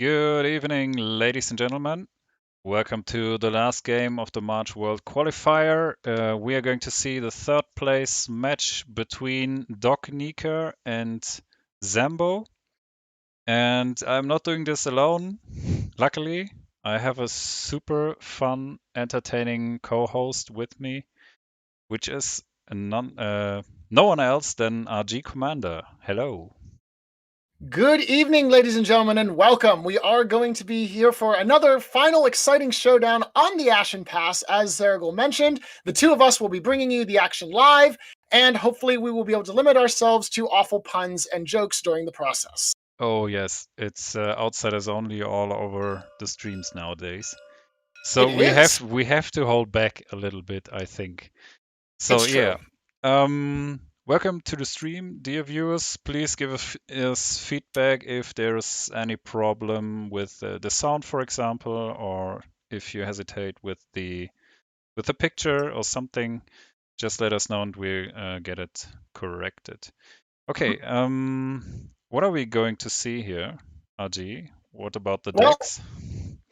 Good evening, ladies and gentlemen. Welcome to the last game of the March World Qualifier. We are going to see the third place match between DocNicka and Zambho. And I'm not doing this alone. Luckily, I have a super fun, entertaining co-host with me, which is no one else than RGCommander. Hello. Good evening, ladies and gentlemen, and welcome. We are going to be here for another final exciting showdown on the Ashen Pass. As Zaraghul mentioned, the two of us will be bringing you the action live, and hopefully we will be able to limit ourselves to awful puns and jokes during the process. Oh yes, it's outsiders only all over the streams nowadays. So It is. we have to hold back a little bit, I think. So It's true. yeah, welcome to the stream, dear viewers. Please give us feedback if there's any problem with the sound, for example, or if you hesitate with the picture or something. Just let us know and we get it corrected. Okay, what are we going to see here, RG? What about the Well, decks?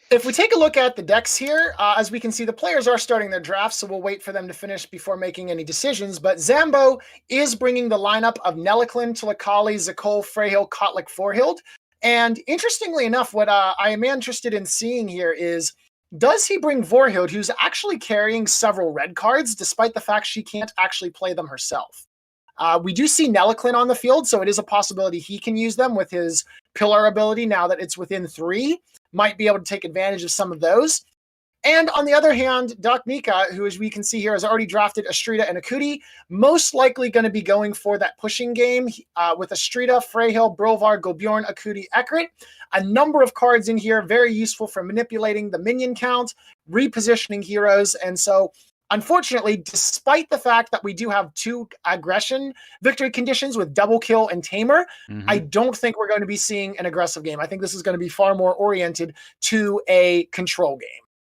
if we take a look at the decks here, as we can see, the players are starting their drafts, so we'll wait for them to finish before making any decisions. But Zambho is bringing the lineup of Nelliclin, Tilakali, Zaraghul, Freyhild, Kotlik, Forhild. And interestingly enough, what I am interested in seeing here is, does he bring Vorhild, who's actually carrying several red cards, despite the fact she can't actually play them herself? We do see Nelliclin on the field, so it is a possibility he can use them with his Pillar ability now that it's within 3. Might be able to take advantage of some of those. And on the other hand, DocNicka, who as we can see here has already drafted Astrida and Akuti, most likely going to be going for that pushing game with Astrida, Freyhild, Brilvar, Gulbjorn, Akuti, Ekrit. A number of cards in here, very useful for manipulating the minion count, repositioning heroes, and so unfortunately, despite the fact that we do have 2 aggression victory conditions with double kill and tamer, I don't think we're going to be seeing an aggressive game. I think this is going to be far more oriented to a control game.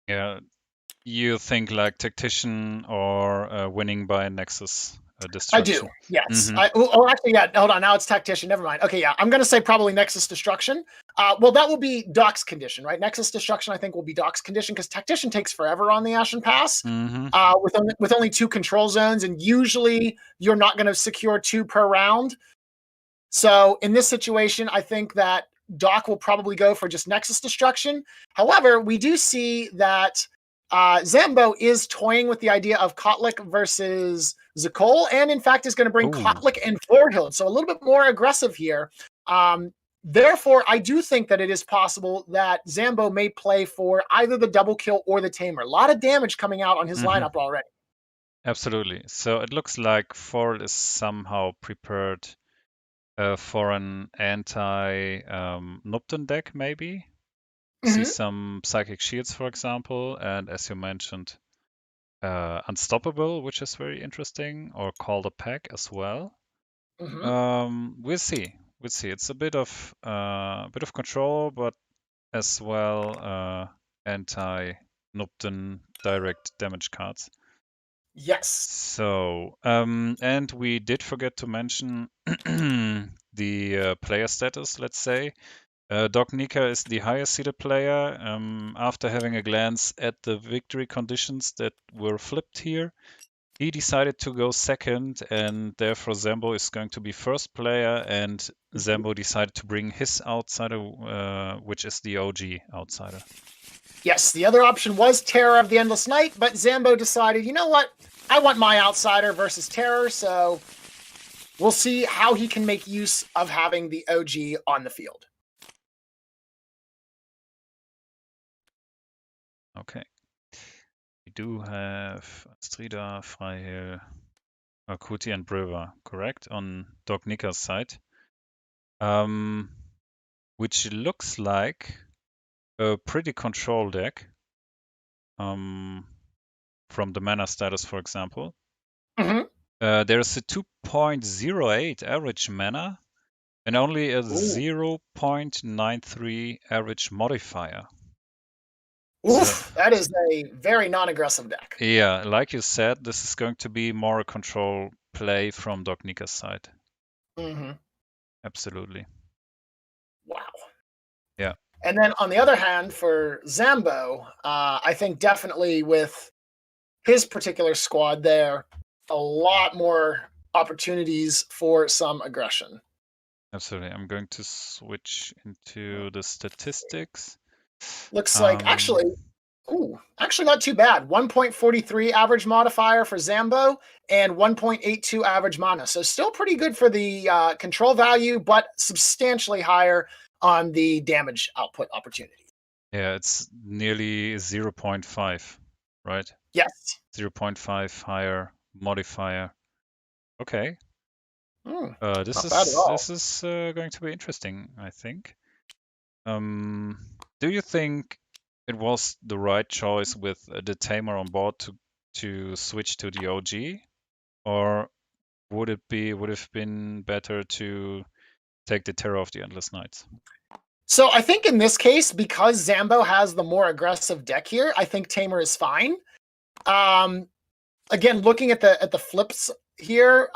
Yeah, you think like tactician or winning by Nexus destruction? I do, yes. Actually, yeah, hold on. Now it's tactician. Never mind. Okay, yeah. I'm going to say probably Nexus Destruction. Well, that will be Doc's condition, right? Nexus Destruction, I think, will be Doc's condition because tactician takes forever on the Ashen Pass with only 2 control zones, and usually you're not going to secure 2 per round. So in this situation, I think that Doc will probably go for just Nexus Destruction. However, we do see that Zambho is toying with the idea of Kotlik versus Zaraghul, and in fact is going to bring Kotlik and Vorhild, so a little bit more aggressive here. Therefore, I do think that it is possible that Zambho may play for either the double kill or the tamer. A lot of damage coming out on his lineup already. Absolutely. So it looks like Ford is somehow prepared for an anti-Nupton deck, maybe. See some Psychic Shields, for example, and as you mentioned, Unstoppable, which is very interesting, or Call the Pack as well. We'll see. We'll see. It's a bit of control, but as well anti-Nupton direct damage cards. Yes. So, and we did forget to mention the player status, let's say. DocNicka is the highest seeded player. After having a glance at the victory conditions that were flipped here, he decided to go second, and therefore Zambho is going to be first player, and Zambho decided to bring his outsider, which is the OG outsider. Yes, the other option was Terror of the Endless Night, but Zambho decided, you know what? I want my outsider versus Terror, so we'll see how he can make use of having the OG on the field. Okay. We do have Astrida, Freyhild, Akuti, and Brilvar, correct, on DocNicka's side. Which looks like a pretty control deck. From the mana status, for example. There's a 2.08 average mana and only a 0.93 average modifier. Oof, so, that is a very non-aggressive deck. Yeah, like you said, this is going to be more a control play from DocNicka's side. Absolutely. Wow. Yeah. And then on the other hand, for Zambho, I think definitely with his particular squad there, a lot more opportunities for some aggression. Absolutely. I'm going to switch into the statistics. Looks like actually not too bad. 1.43 average modifier for Zambho and 1.82 average mana. So still pretty good for the control value, but substantially higher on the damage output opportunity. Yeah, it's nearly 0.5, right? Yes. 0.5 higher modifier. Okay. This Not bad at all. is going to be interesting, I think. Do you think it was the right choice with the Tamer on board to switch to the OG, or would have been better to take the Terror of the Endless Nights? So I think in this case, because Zambho has the more aggressive deck here, I think Tamer is fine. Again, looking at the flips here,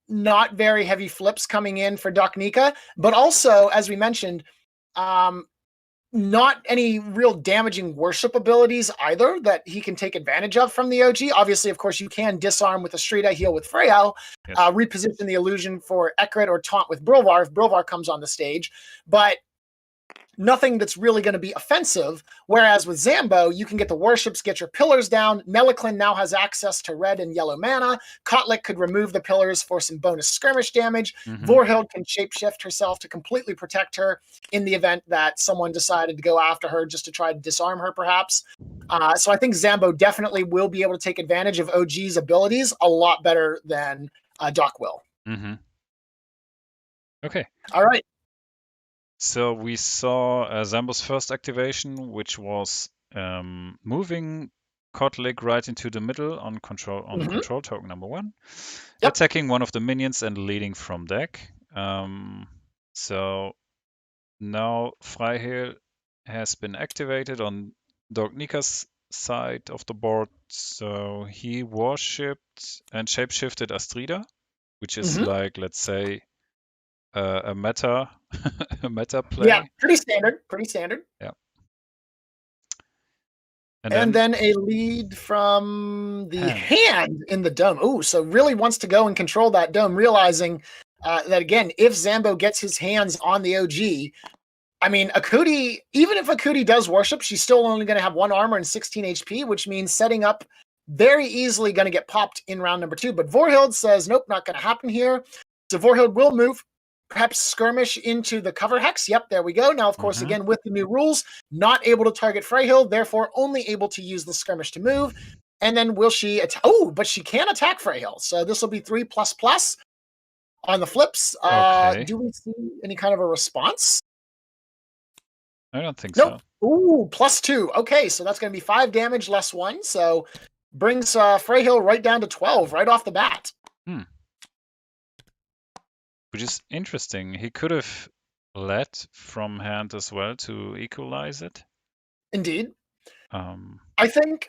not very heavy flips coming in for DocNicka, but also, as we mentioned, not any real damaging worship abilities either that he can take advantage of from the OG. Obviously, of course, you can disarm with Astrida, heal with Freyel, Yes. reposition the illusion for Ekrit or taunt with Brilvar if Brilvar comes on the stage, but nothing that's really going to be offensive. Whereas with Zambho, you can get the worships, get your pillars down. Nelaklin now has access to red and yellow mana. Kotlik could remove the pillars for some bonus skirmish damage. Vorhild can shapeshift herself to completely protect her in the event that someone decided to go after her just to try to disarm her, perhaps. So I think Zambho definitely will be able to take advantage of OG's abilities a lot better than Doc will. Okay. All right. So we saw Zambho's first activation, which was moving Kotlik right into the middle on control control token number 1, attacking one of the minions and leading from deck. So now Freyheal has been activated on DocNicka's side of the board. So he worshipped and shapeshifted Astrida, which is like, let's say, a meta play. Yeah, pretty standard. Yeah. And then a lead from the hand in the dome. Ooh, so really wants to go and control that dome, realizing that, again, if Zambho gets his hands on the OG, I mean, Akuti, even if Akuti does worship, she's still only going to have 1 armor and 16 HP, which means setting up very easily going to get popped in round number 2. But Vorhild says, nope, not going to happen here. So Vorhild will move, perhaps skirmish into the cover hex. Yep, there we go. Now, of course, again, with the new rules, not able to target Freyhild, therefore only able to use the skirmish to move. And then will she attack? Oh, but she can attack Freyhild. So this will be 3++ on the flips. Do we see any kind of a response? I don't think so. Ooh, +2. Okay, so that's going to be 5 damage less 1. So brings Freyhild right down to 12 right off the bat. Which is interesting. He could have led from hand as well to equalize it. Indeed. I think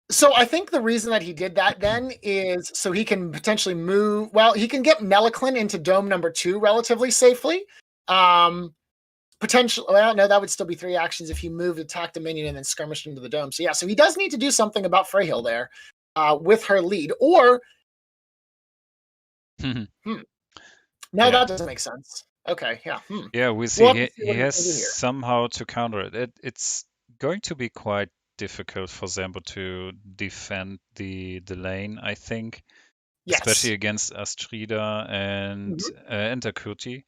the reason that he did that then is so he can potentially move. Well, he can get Nelaklin into dome number 2 relatively safely. Potentially, well, no, that would still be 3 actions if he moved, attacked a minion, and then skirmished into the dome. So yeah, so he does need to do something about Freyhild there with her lead, or No, that doesn't make sense. Okay, yeah. Yeah, we see he has somehow to counter it. It's going to be quite difficult for Zambho to defend the lane, I think. Yes. Especially against Astrida and Akuti.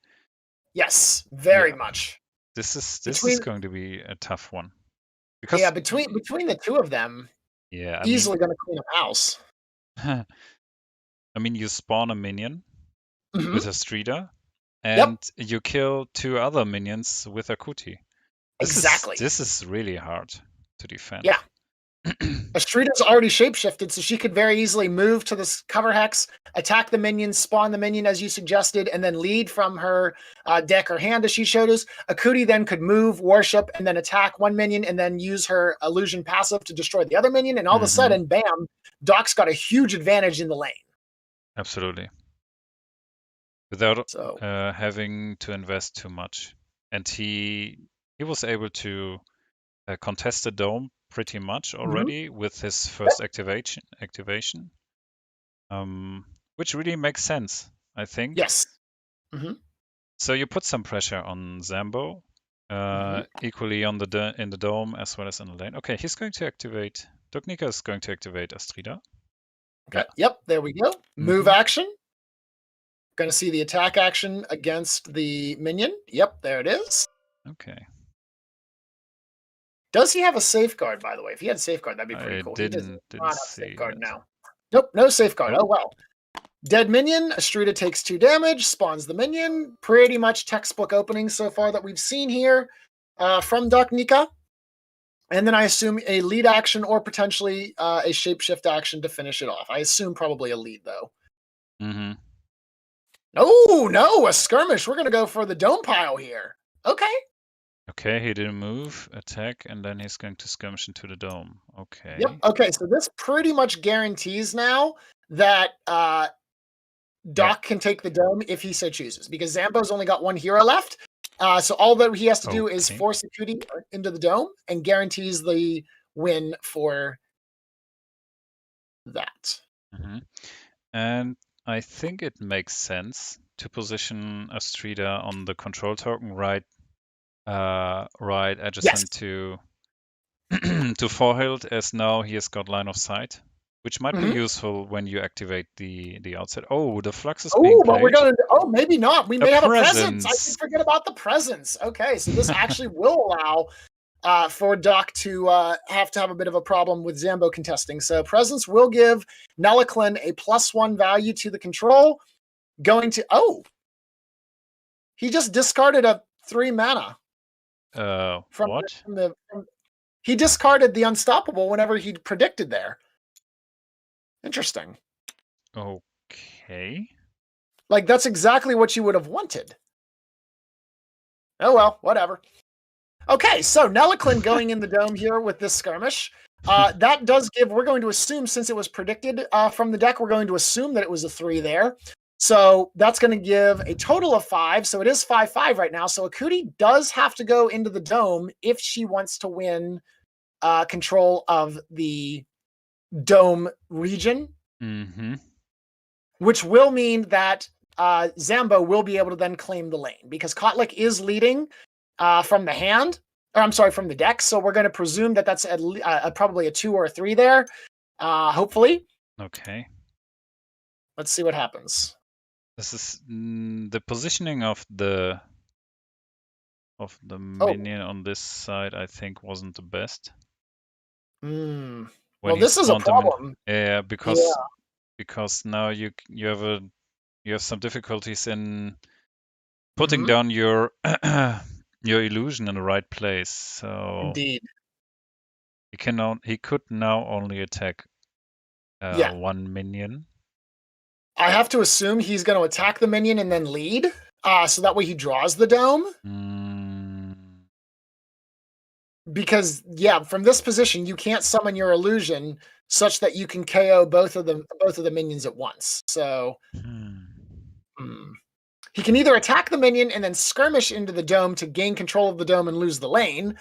Yes, very much. This is going to be a tough one. Because between the two of them, easily going to clean up house. I mean, you spawn a minion with Astrida, and you kill 2 other minions with Akuti. This is really hard to defend. Yeah. Astrida's already shapeshifted, so she could very easily move to this cover hex, attack the minion, spawn the minion as you suggested, and then lead from her deck or hand as she showed us. Akuti then could move, worship, and then attack one minion, and then use her illusion passive to destroy the other minion, and all of a sudden, bam, Doc's got a huge advantage in the lane. Absolutely. Without having to invest too much. And he he was able to contest the dome pretty much already with his first activation, which really makes sense, I think. Yes. So you put some pressure on Zambho, equally on in the dome as well as in the lane. Okay, he's going to activate. DocNicka is going to activate Astrida. Okay. Yep. There we go. Move action. Going to see the attack action against the minion. Yep. There it is. Okay. Does he have a safeguard, by the way? If he had a safeguard, that'd be pretty cool. He does not have a safeguard now. Nope, no safeguard. Oh, well. Dead minion. Astrida takes 2 damage, spawns the minion. Pretty much textbook opening so far that we've seen here from DocNicka. And then I assume a lead action or potentially a shapeshift action to finish it off. I assume probably a lead, though. No, a skirmish. We're going to go for the dome pile here. Okay. Okay, he didn't move, attack, and then he's going to skirmish into the dome. Okay. Yep. Okay, so this pretty much guarantees now that Doc can take the dome if he so chooses, because Zambho's only got 1 hero left. So all that he has to do is force a cutie into the dome and guarantees the win for that. And I think it makes sense to position Astrida on the control token right adjacent to to Forhild, as now he has got line of sight, which might be useful when you activate the outside. Oh, the flux is being played. But we're gonna. Oh, maybe not. We may have a presence. I didn't forget about the presence. Okay, so this actually will allow for Doc to have a bit of a problem with Zambho contesting. So presence will give Neliclin a +1 value to the control. Going to he just discarded a 3 mana. He discarded the unstoppable whenever he predicted there. Interesting. Okay. Like, that's exactly what you would have wanted. Oh, well, whatever. Okay, so Neliclin going in the dome here with this skirmish. That does give, we're going to assume, since it was predicted from the deck, we're going to assume that it was a 3 there. So that's going to give a total of 5. So it is 5-5 right now. So Akuti does have to go into the dome if she wants to win control of the dome region, which will mean that Zambho will be able to then claim the lane, because Kotlik is leading from the hand, or I'm sorry, from the deck. So we're going to presume that that's probably a 2 or a 3 there, hopefully. Okay. Let's see what happens. This is the positioning of the minion on this side, I think, wasn't the best. Well, this is a problem. Yeah, because now you have some difficulties in putting down your your illusion in the right place. So indeed, he could now only attack 1 minion. I have to assume he's going to attack the minion and then lead, so that way he draws the dome. Because from this position, you can't summon your illusion such that you can KO both of the minions at once. So he can either attack the minion and then skirmish into the dome to gain control of the dome and lose the lane,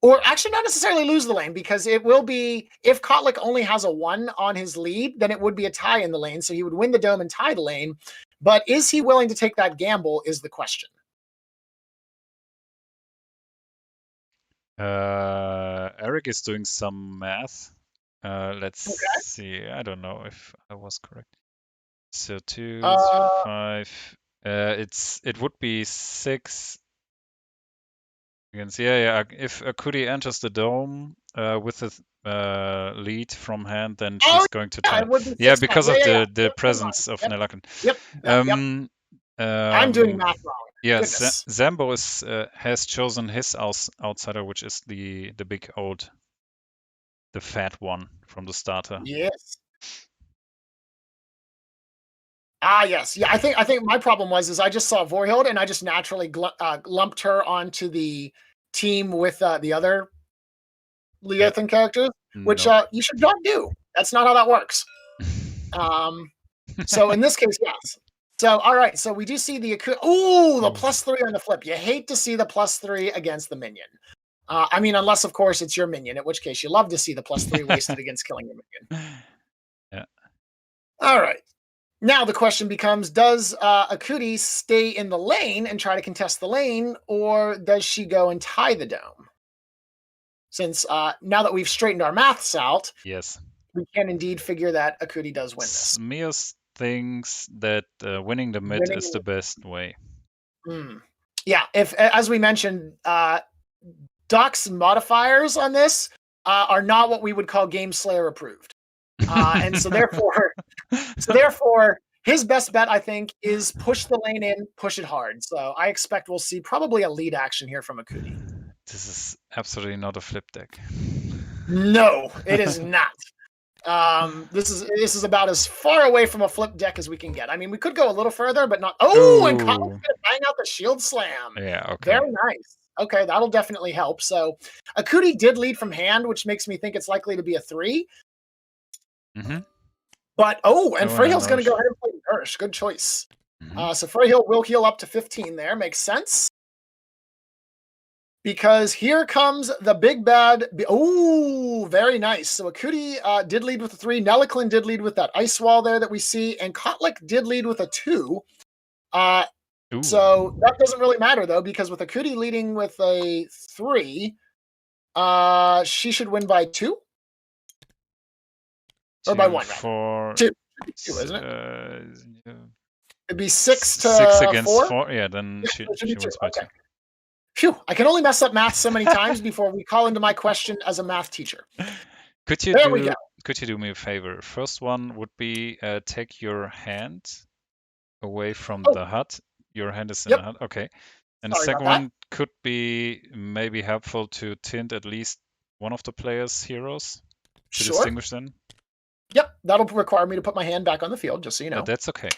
or actually not necessarily lose the lane, because it will be, if Kotlik only has a 1 on his lead, then it would be a tie in the lane, so he would win the dome and tie the lane. But is he willing to take that gamble is the question. Eric is doing some math. Let's see. I don't know if I was correct. So 2, 5. It would be 6. You can see, if Akuti enters the dome with the lead from hand, then she's going to tie. Yeah, because of the presence of Neliclin. Yep. I'm doing math wrong. Yes, Zambho has chosen his outsider, which is the big old, the fat one from the starter. Yes. Yes. Yeah, I think my problem was I just saw Vorhild and I just naturally lumped her onto the team with the other Leothan characters, which you should not do. That's not how that works. So in this case, yes. So, all right. So we do see the Ooh, the +3 on the flip. You hate to see the +3 against the minion. I mean, unless, of course, it's your minion, in which case you love to see the +3 wasted against killing your minion. Yeah. All right. Now the question becomes, does Akuti stay in the lane and try to contest the lane, or does she go and tie the dome? Since now that we've straightened our maths out, Yes. we can indeed figure that Akuti does win this. Smears thinks that winning the mid is the best way. Yeah, if, as we mentioned, Doc's modifiers on this are not what we would call Game Slayer approved. And so therefore, his best bet, I think, is push the lane in, push it hard. So I expect we'll see probably a lead action here from Akuti. This is absolutely not a flip deck. No, it is not. This is about as far away from a flip deck as we can get. I mean, we could go a little further, but not. Oh, and Colin's gonna bang out the shield slam. Yeah, okay. Very nice. Okay, that'll definitely help. So Akuti did lead from hand, which makes me think it's likely to be a 3. But and Freyhill's going to go ahead and play Nourish. Good choice. So Freyhill will heal up to 15 there. Makes sense. Because here comes the big bad. Oh, very nice. So Akuti did lead with a 3. Nelaklin did lead with that ice wall there that we see. And Kotlik did lead with a 2. So that doesn't really matter, though, because with Akuti leading with a 3, she should win by 2. Or by 1, right? 2, isn't it? It'd be 6 to 6 against 4? 4? Yeah, then she wins by 2. Phew, I can only mess up math so many times before we call into my question as a math teacher. Could you do me a favor? First one would be take your hand away from the hut. Your hand is in the hut. Okay. And the second one could be maybe helpful to tint at least one of the players' heroes to distinguish them. Yep, that'll require me to put my hand back on the field, just so you know. That's okay.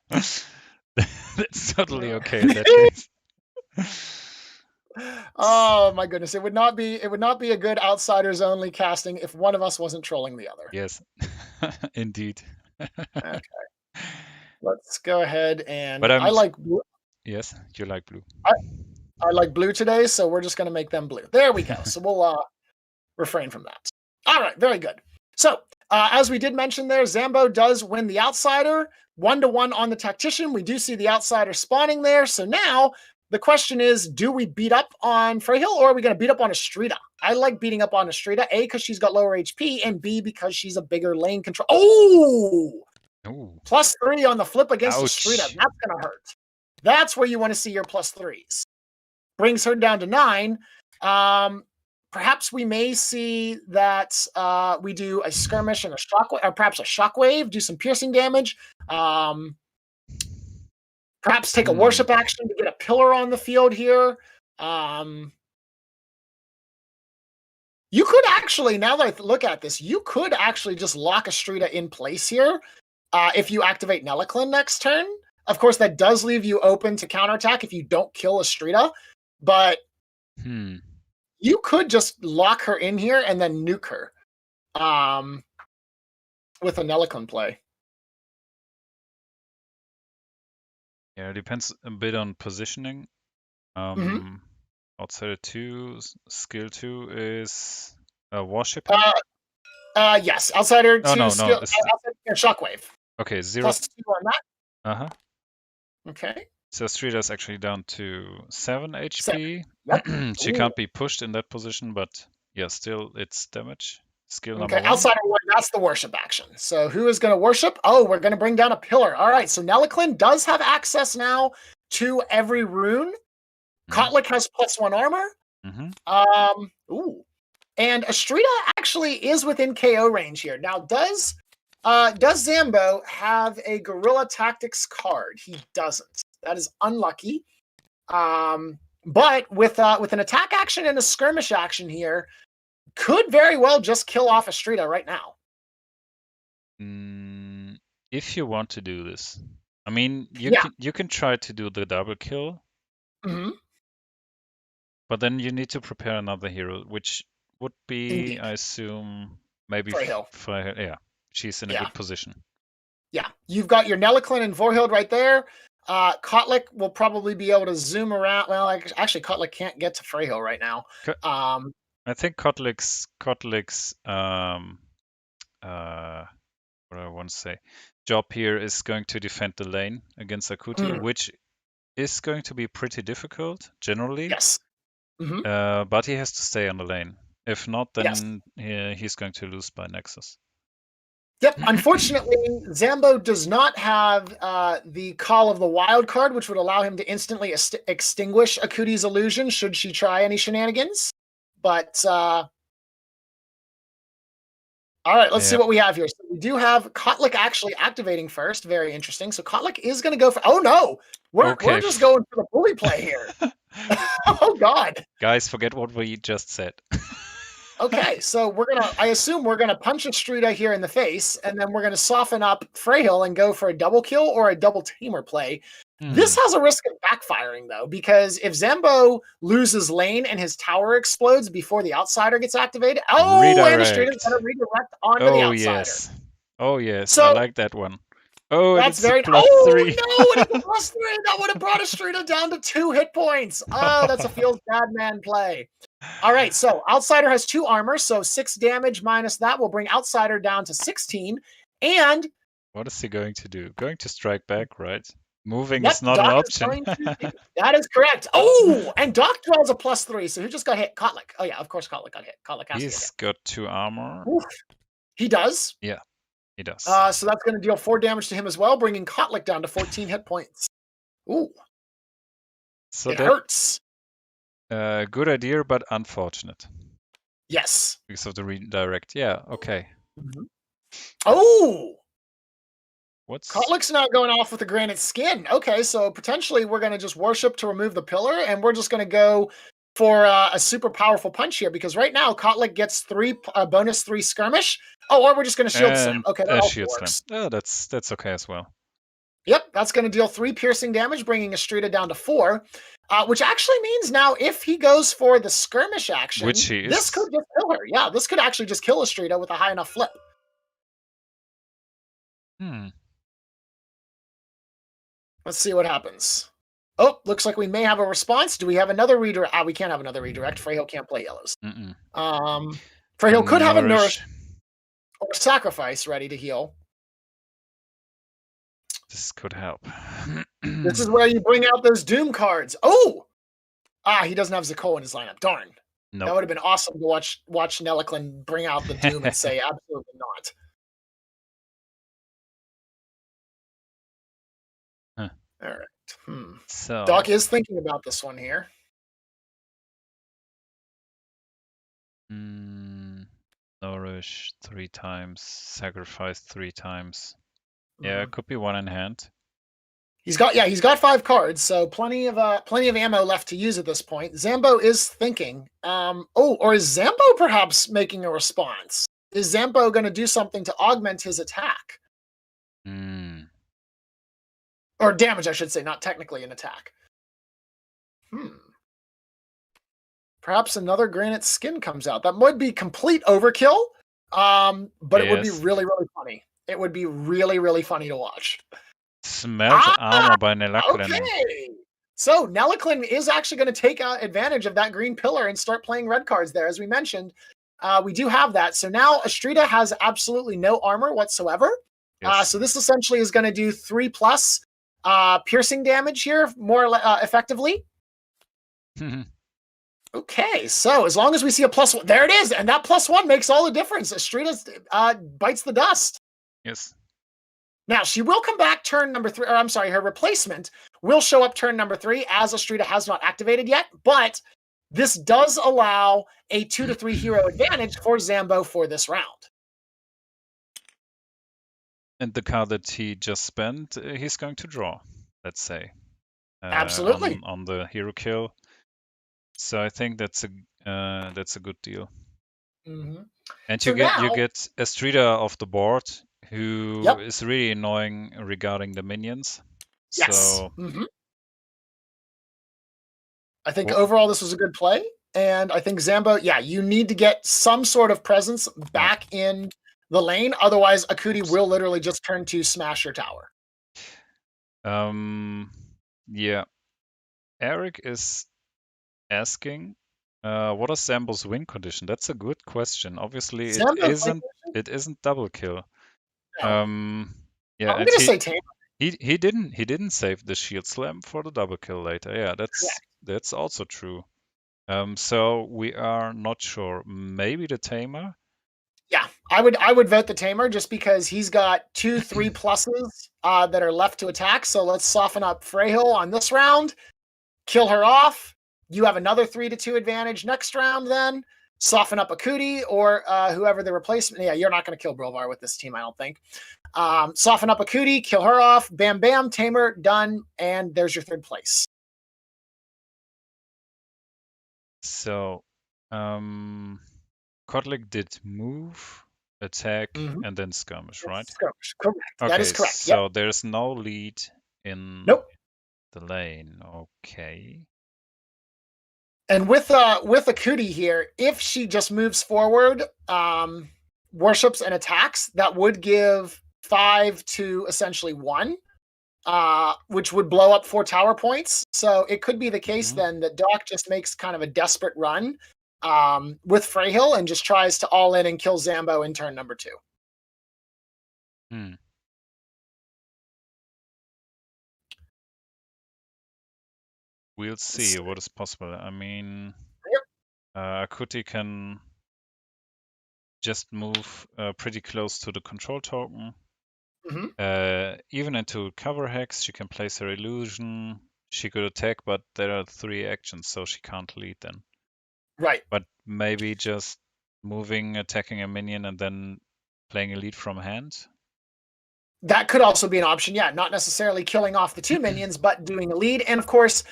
That's totally okay in that case. Oh my goodness, it would not be a good outsiders only casting if one of us wasn't trolling the other. Yes. Indeed. Okay. Let's go ahead and I like blue. Yes, you like blue. I like blue today, so we're just going to make them blue. There we go. So we'll refrain from that. All right, very good. So as we did mention there, Zambho does win the outsider 1-1 on the tactician. We do see the outsider spawning there. So now the question is, do we beat up on Freyhill or are we going to beat up on Astrida? I like beating up on Astrida, A, because she's got lower HP, and B, because she's a bigger lane control. Oh! +3 on the flip against Astrida. That's going to hurt. That's where you want to see your +3s. Brings her down to 9. Perhaps we may see that we do a skirmish and a shockwave, or perhaps a shockwave, do some piercing damage. Perhaps take a worship action to get a pillar on the field here. You could actually, now that I look at this, you could actually just lock Astrida in place here if you activate Nelaklin next turn. Of course, that does leave you open to counterattack if you don't kill Astrida, but you could just lock her in here and then nuke her with a Nelaklin play. Yeah, it depends a bit on positioning. Outsider 2, skill 2 is warship. Yes, outsider 2 skill, shockwave. Okay, 0 +2 on that. Okay. So Astrida is actually down to 7 HP. 7. Yep. She can't be pushed in that position, but yeah, still it's damage. Skill number 1. Outsider 1, that's the worship action. So who is going to worship? Oh, we're going to bring down a pillar. All right, so Nelaklin does have access now to every rune. Kotlik has +1 armor. And Astrida actually is within KO range here. Now, does Zambho have a Guerrilla Tactics card? He doesn't. That is unlucky. But with an attack action and a skirmish action here, could very well just kill off Astrida right now. If you want to do this, I mean, you can try to do the double kill. But then you need to prepare another hero, which would be, I assume, maybe Freyhill. Yeah, she's in a good position. Yeah, you've got your Nelaklin and Vorhild right there. Kotlik will probably be able to zoom around. Well, actually, Kotlik can't get to Freyhill right now. I think Kotlik's what I want to say, job here is going to defend the lane against Akuti, which is going to be pretty difficult generally. Yes. But he has to stay on the lane. If not, then he's going to lose by Nexus. Yep. Unfortunately, Zambho does not have the Call of the Wild card, which would allow him to instantly extinguish Akuti's illusion should she try any shenanigans. But all right, let's see what we have here. So we do have Kotlik actually activating first. Very interesting. So Kotlik is going to go for. Oh no, we're just going for the bully play here. Oh God, guys, forget what we just said. Okay, so I assume we're gonna punch Astrida here in the face, and then we're gonna soften up Freyhill and go for a double kill or a double tamer play. This has a risk of backfiring though, because if Zambho loses lane and his tower explodes before the outsider gets activated, and Astrida's gonna redirect onto the outsider. Oh yes, so, I like that one. Oh, that's very +3. Oh no, it's a +3. That would have brought Astrida down to 2 hit points. Oh, that's a feels bad man play. All right, so Outsider has 2 armor, so 6 damage minus that will bring Outsider down to 16. And what is he going to do? Going to strike back, right? Moving is not an option. That is correct. Oh, and Doc draws a +3, so who just got hit? Kotlik. Oh yeah, of course Kotlik got hit. Kotlik has He's got 2 armor. Oof. He does? Yeah, he does. So that's going to deal 4 damage to him as well, bringing Kotlik down to 14 hit points. Ooh. So it hurts. Good idea, but unfortunate. Yes. Because of the redirect. Yeah, okay. Oh! Kotlik's not going off with the granite skin. Okay, so potentially we're going to just worship to remove the pillar, and we're just going to go for a super powerful punch here, because right now Kotlik gets bonus 3 skirmish. Oh, or we're just going to shield slam. Okay, that also works. Oh, that's okay as well. Yep, that's going to deal 3 piercing damage, bringing Astrida down to 4, which actually means now if he goes for the skirmish action, this could just kill her. Yeah, this could actually just kill Astrida with a high enough flip. Let's see what happens. Oh, looks like we may have a response. Do we have another redirect? We can't have another redirect. Freyhill can't play yellows. Freyhill could have a nourish or sacrifice ready to heal. This could help. This is where you bring out those Doom cards. Oh! He doesn't have Zaraghul in his lineup. Darn. Nope. That would have been awesome to watch Nelaklin bring out the Doom and say, absolutely not. All right. So Doc is thinking about this one here. Nourish 3 times, sacrifice 3 times. Yeah, it could be 1 in hand. He's got 5 cards, so plenty of ammo left to use at this point. Zambho is thinking. Or is Zambho perhaps making a response? Is Zambho going to do something to augment his attack? Or damage, I should say, not technically an attack. Perhaps another granite skin comes out. That might be complete overkill, but it would be really, really funny. It would be really, really funny to watch. Smelt armor by Nelaklin. Okay. So Nelaklin is actually going to take advantage of that green pillar and start playing red cards there. As we mentioned, we do have that. So now Astrida has absolutely no armor whatsoever. Yes. So this essentially is going to do 3+ piercing damage here more effectively. Okay, so as long as we see a +1, there it is, and that +1 makes all the difference. Astrida bites the dust. Yes. Now she will come back turn number 3, or I'm sorry, her replacement will show up turn number 3 as Astrida has not activated yet, but this does allow a 2 to 3 hero advantage for Zambho for this round. And the card that he just spent, he's going to draw, let's say. Absolutely. On the hero kill. So I think that's a good deal. And you get Astrida off the board, who is really annoying regarding the minions. Yes. So I think overall this was a good play, and I think Zambho, you need to get some sort of presence back in the lane. Otherwise, Akuti will literally just turn to smash your tower. Yeah. Eric is asking, what is Zambho's win condition? That's a good question. Obviously, it isn't double kill. No. Yeah, I'm and gonna say Tamer. he didn't save the shield slam for the double kill later. Yeah, that's also true. So we are not sure. Maybe the Tamer. Yeah, I would vote the Tamer just because he's got 2 3 pluses that are left to attack. So let's soften up Freyhill on this round, kill her off. You have another 3-2 advantage next round. Then soften up Akuti or whoever the replacement. Yeah, you're not going to kill Brilvar with this team, I don't think. Soften up Akuti, kill her off. Bam, bam, Tamer done, and there's your 3rd place. So, Kotlik did move, attack, and then skirmish, right? Skirmish, correct. Okay, that is correct. So there's no lead in the lane. Okay. And with Akuti here, if she just moves forward, worships and attacks, that would give 5 to essentially 1, which would blow up 4 tower points. So it could be the case then that Doc just makes kind of a desperate run with Freyhill and just tries to all in and kill Zambho in turn number 2. We'll see what is possible. I mean, Akuti can just move pretty close to the control token. Even into cover hex, she can place her illusion. She could attack, but there are 3 actions, so she can't lead then. Right. But maybe just moving, attacking a minion, and then playing a lead from hand. That could also be an option. Yeah, not necessarily killing off the 2 minions, but doing a lead. And of course,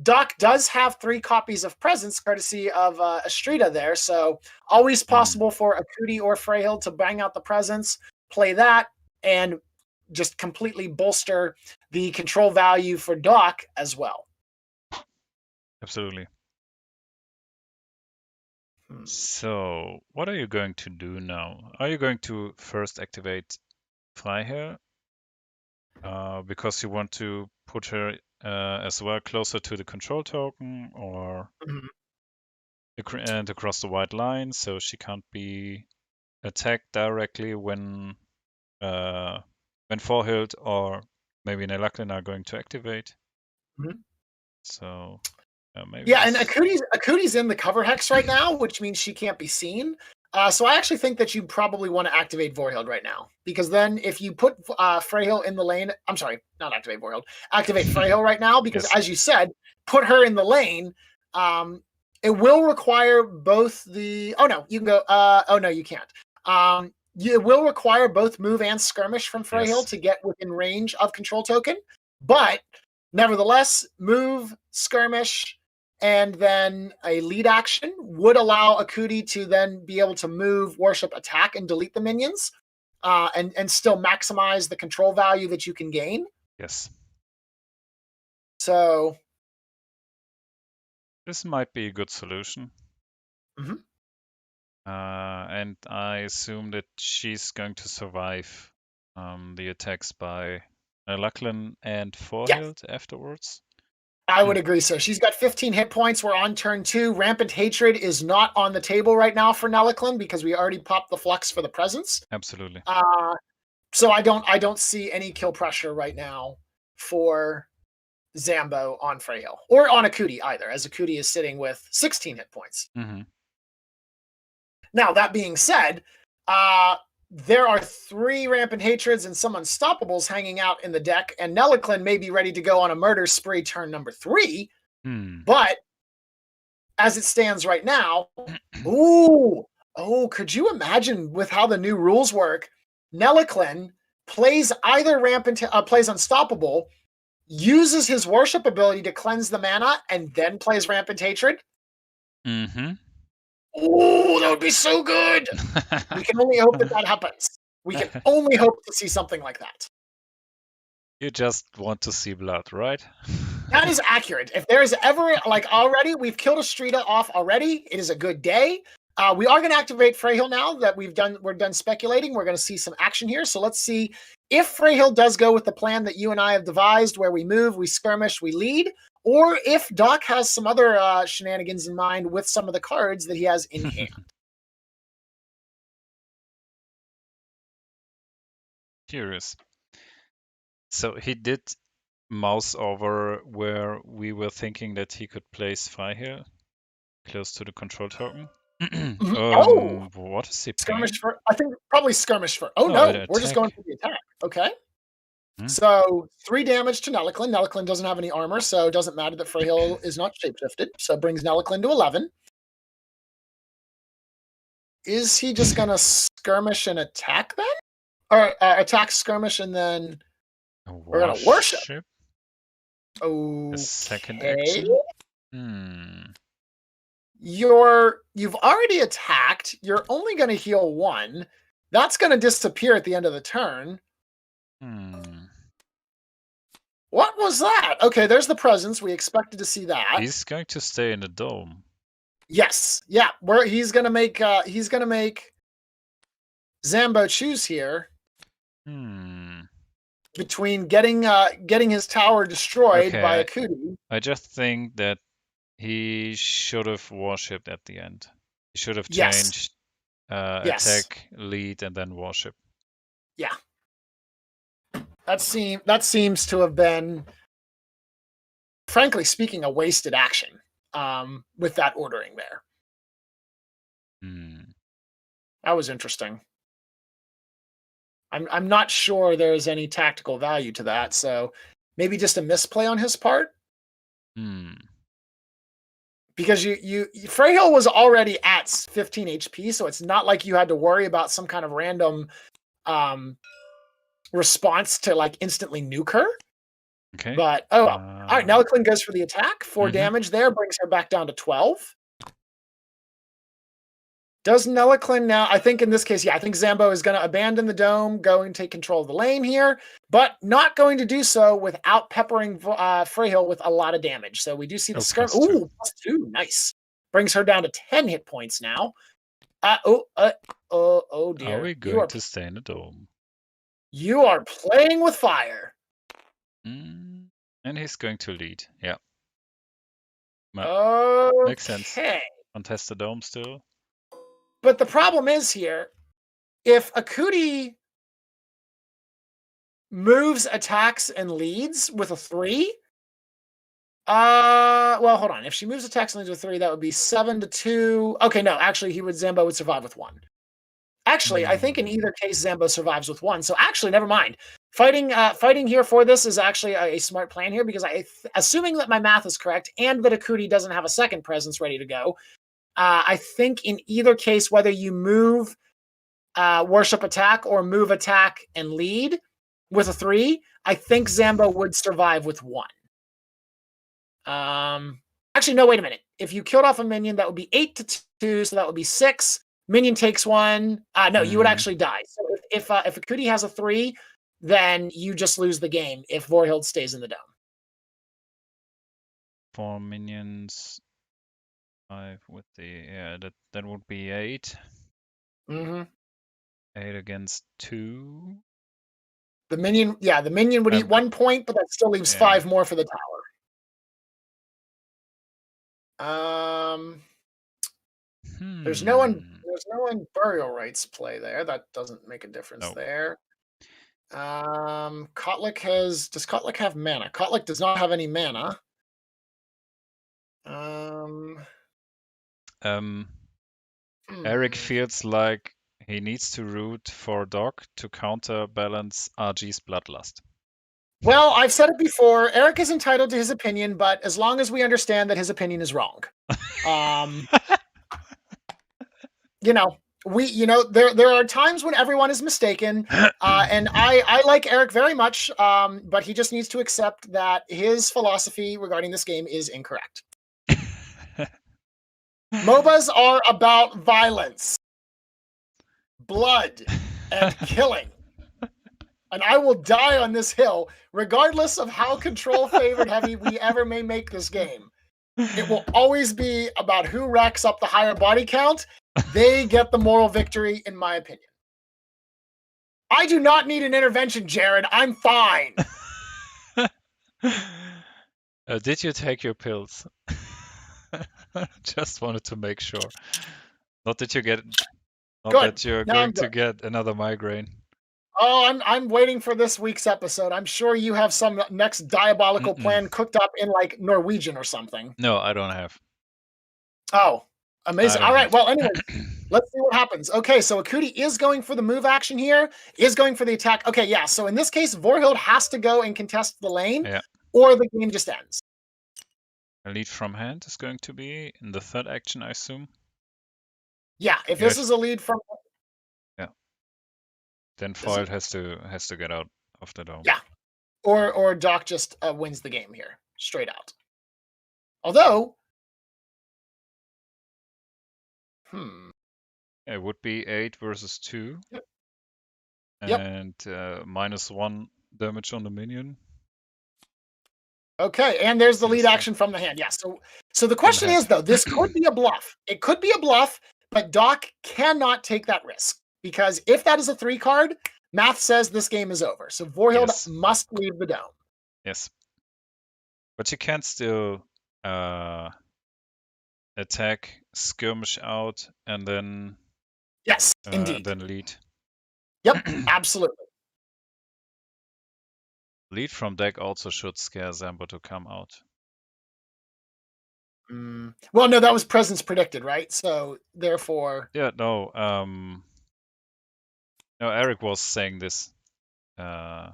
Doc does have 3 copies of Presence, courtesy of Astrida there. So always possible for Akuti or Freyhill to bang out the Presence, play that, and just completely bolster the control value for Doc as well. Absolutely. So what are you going to do now? Are you going to first activate Freiherr? Because you want to put her as well closer to the control token, or and across the white line, so she can't be attacked directly when Forhild or maybe Nelaklin are going to activate. So maybe. Yeah, and Akuti's in the cover hex right now, which means she can't be seen. So I actually think that you probably want to activate Vorhild right now, because then if you put Freyhill in the lane, I'm sorry, not activate Vorhild, activate Freyhill right now, because as you said, put her in the lane. It will require both the. Oh no, you can go. Oh no, you can't. It will require both move and skirmish from Freyhill to get within range of control token, but nevertheless, move, skirmish, and then a lead action would allow Akuti to then be able to move, worship, attack, and delete the minions, and still maximize the control value that you can gain. Yes. So this might be a good solution. And I assume that she's going to survive the attacks by Lachlan and Forhild afterwards. I would agree. So she's got 15 hit points. We're on turn 2. Rampant Hatred is not on the table right now for Nelaklin because we already popped the Flux for the Presence. Absolutely. So I don't see any kill pressure right now for Zambho on Freyhill or on Akuti either, as Akuti is sitting with 16 hit points. Now, that being said, there are 3 Rampant Hatreds and some Unstoppables hanging out in the deck, and Nelaklin may be ready to go on a murder spree turn number 3. But as it stands right now, could you imagine with how the new rules work? Nelaklin plays either plays Unstoppable, uses his worship ability to cleanse the mana, and then plays Rampant Hatred. Oh, that would be so good. We can only hope that happens. We can only hope to see something like that. You just want to see blood, right? That is accurate. If there's ever, already, we've killed Astrida off already. It is a good day. We are going to activate Freyhill now that we're done speculating. We're going to see some action here. So let's see if Freyhill does go with the plan that you and I have devised, where we move, we skirmish, we lead, or if Doc has some other shenanigans in mind with some of the cards that he has in hand. Curious. So he did mouse over where we were thinking that he could place Freyhill close to the control token. Oh, what is he skirmish playing? for? I think probably skirmish for. Oh No, no, we're just going for the attack. Okay. Hmm. So 3 damage to Nelliclin. Nelliclin doesn't have any armor, so it doesn't matter that Freyhill is not shapeshifted. So it brings Nelliclin to 11. Is he just going to skirmish and attack then? Or attack, skirmish, and then we're going to worship? Okay. A second action? You've already attacked. You're only going to heal 1. That's going to disappear at the end of the turn. What was that? Okay, there's the presence. We expected to see that. He's going to stay in the dome. Yes. Yeah. He's gonna make Zambho choose here. Between getting his tower destroyed by a Kuti. I just think that he should have worshipped at the end. He should have changed attack, lead, and then worship. Yeah. That seems to have been, frankly speaking, a wasted action with that ordering there. That was interesting. I'm not sure there's any tactical value to that, so maybe just a misplay on his part. Because Freyhill was already at 15 HP, so it's not like you had to worry about some kind of random response to like instantly nuke her. Okay. But all right, Nelliclin goes for the attack. 4 damage there brings her back down to 12. Does Nelliclin now? I think in this case, I think Zambho is going to abandon the dome, go and take control of the lane here, but not going to do so without peppering Freyhill with a lot of damage. So we do see the skirmish. Ooh, +2, nice. Brings her down to 10 hit points now. Oh dear. Are we going to stay in the dome? You are playing with fire. And he's going to lead. Yeah. Okay. Makes sense. Contest the dome still. But the problem is here, if a Kuti moves, attacks, and leads with a 3, well, hold on. If she moves, attacks, and leads with 3, that would be 7-2. Okay, no, actually, Zambho would survive with 1. Actually, I think in either case, Zambho survives with 1. So actually, never mind. Fighting here for this is actually a smart plan here, because assuming that my math is correct and that a Kuti doesn't have a second presence ready to go, I think in either case, whether you move worship attack or move attack and lead with a 3, I think Zambho would survive with 1. Actually, no, wait a minute. If you killed off a minion, that would be 8-2, so that would be 6. Minion takes 1. No, you would actually die. So if a Kuti has a 3, then you just lose the game if Vorhild stays in the dome. 4 minions. 5 with the that would be 8. 8 against 2. The minion would eat 1 point, but that still leaves 5 more for the tower. There's no one burial rites play there. That doesn't make a difference there. Kotlik does Kotlik have mana? Kotlik does not have any mana. Eric feels like he needs to root for Doc to counterbalance RG's bloodlust. Well, I've said it before. Eric is entitled to his opinion, but as long as we understand that his opinion is wrong. There are times when everyone is mistaken, and I like Eric very much, but he just needs to accept that his philosophy regarding this game is incorrect. MOBAs are about violence, blood, and killing. And I will die on this hill, regardless of how control-favored heavy we ever may make this game. It will always be about who racks up the higher body count. They get the moral victory, in my opinion. I do not need an intervention, Jared. I'm fine. Did you take your pills? Just wanted to make sure. Not that you get, not Good. that you're Now going I'm to good. get another migraine. Oh, I'm waiting for this week's episode. I'm sure you have some next diabolical plan cooked up in like Norwegian or something. No, I don't have. Oh, amazing. All right. have. Well, anyway, let's see what happens. Okay, so Akuti is going for the move action here, is going for the attack. Okay, yeah. So in this case, Vorhild has to go and contest the lane, Yeah. or the game just ends. A lead from hand is going to be in the third action, I assume. Yeah, if this is a lead from, then Foiled has to get out of the dome. Yeah, or Doc just wins the game here, straight out. Although, it would be 8 versus 2. Yep. And -1 damage on the minion. Okay, and there's the lead action from the hand. Yeah. So the question is though, this could be a bluff. It could be a bluff, but Doc cannot take that risk because if that is a 3 card, math says this game is over. So Vorhild must leave the dome. Yes. But you can still attack, skirmish out, and then indeed. Then lead. Yep, absolutely. Lead from deck also should scare Zambho to come out. Well, no, that was presence predicted, right? So therefore, yeah, no. No, Eric was saying this. Oh,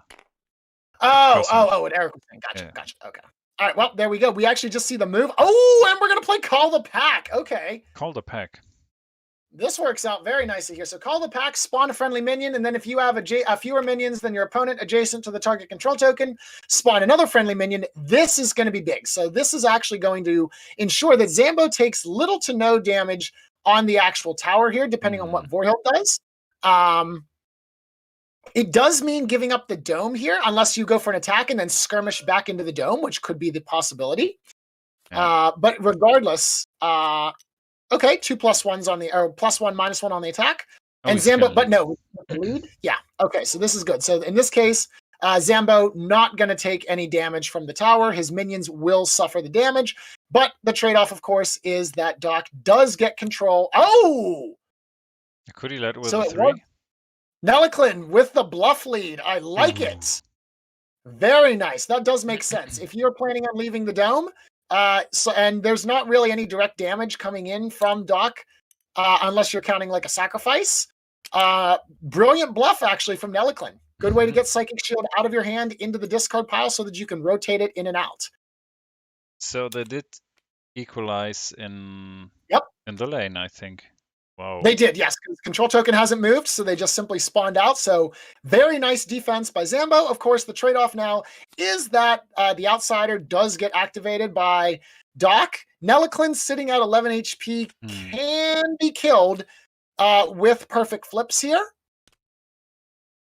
what Eric was saying. Gotcha. Okay. All right. Well, there we go. We actually just see the move. Oh, and we're gonna play Call the Pack. Okay. Call the Pack. This works out very nicely here. So call the pack, spawn a friendly minion, and then if you have fewer minions than your opponent adjacent to the target control token, spawn another friendly minion. This is going to be big. So this is actually going to ensure that Zambho takes little to no damage on the actual tower here, depending on what Vorhild does. It does mean giving up the dome here, unless you go for an attack and then skirmish back into the dome, which could be the possibility. Yeah. But regardless, okay, 2 +1s on the, or +1 -1 on the attack. And Zambho, but no, the lead. Yeah. Okay, so this is good. So in this case, Zambho not going to take any damage from the tower. His minions will suffer the damage. But the trade-off, of course, is that Doc does get control. Oh! Could he let with a 3? Neliclin with the bluff lead. I like it. Very nice. That does make sense. If you're planning on leaving the dome, and there's not really any direct damage coming in from Doc, unless you're counting like a sacrifice. Brilliant bluff, actually, from Neliclin. Good way to get Psychic Shield out of your hand into the discard pile so that you can rotate it in and out. So they did equalize in the lane, I think. Wow. They did, yes. Control token hasn't moved, so they just simply spawned out. So very nice defense by Zambho. Of course, the trade-off now is that the Outsider does get activated by Doc. Neliclin sitting at 11 HP can be killed with perfect flips here.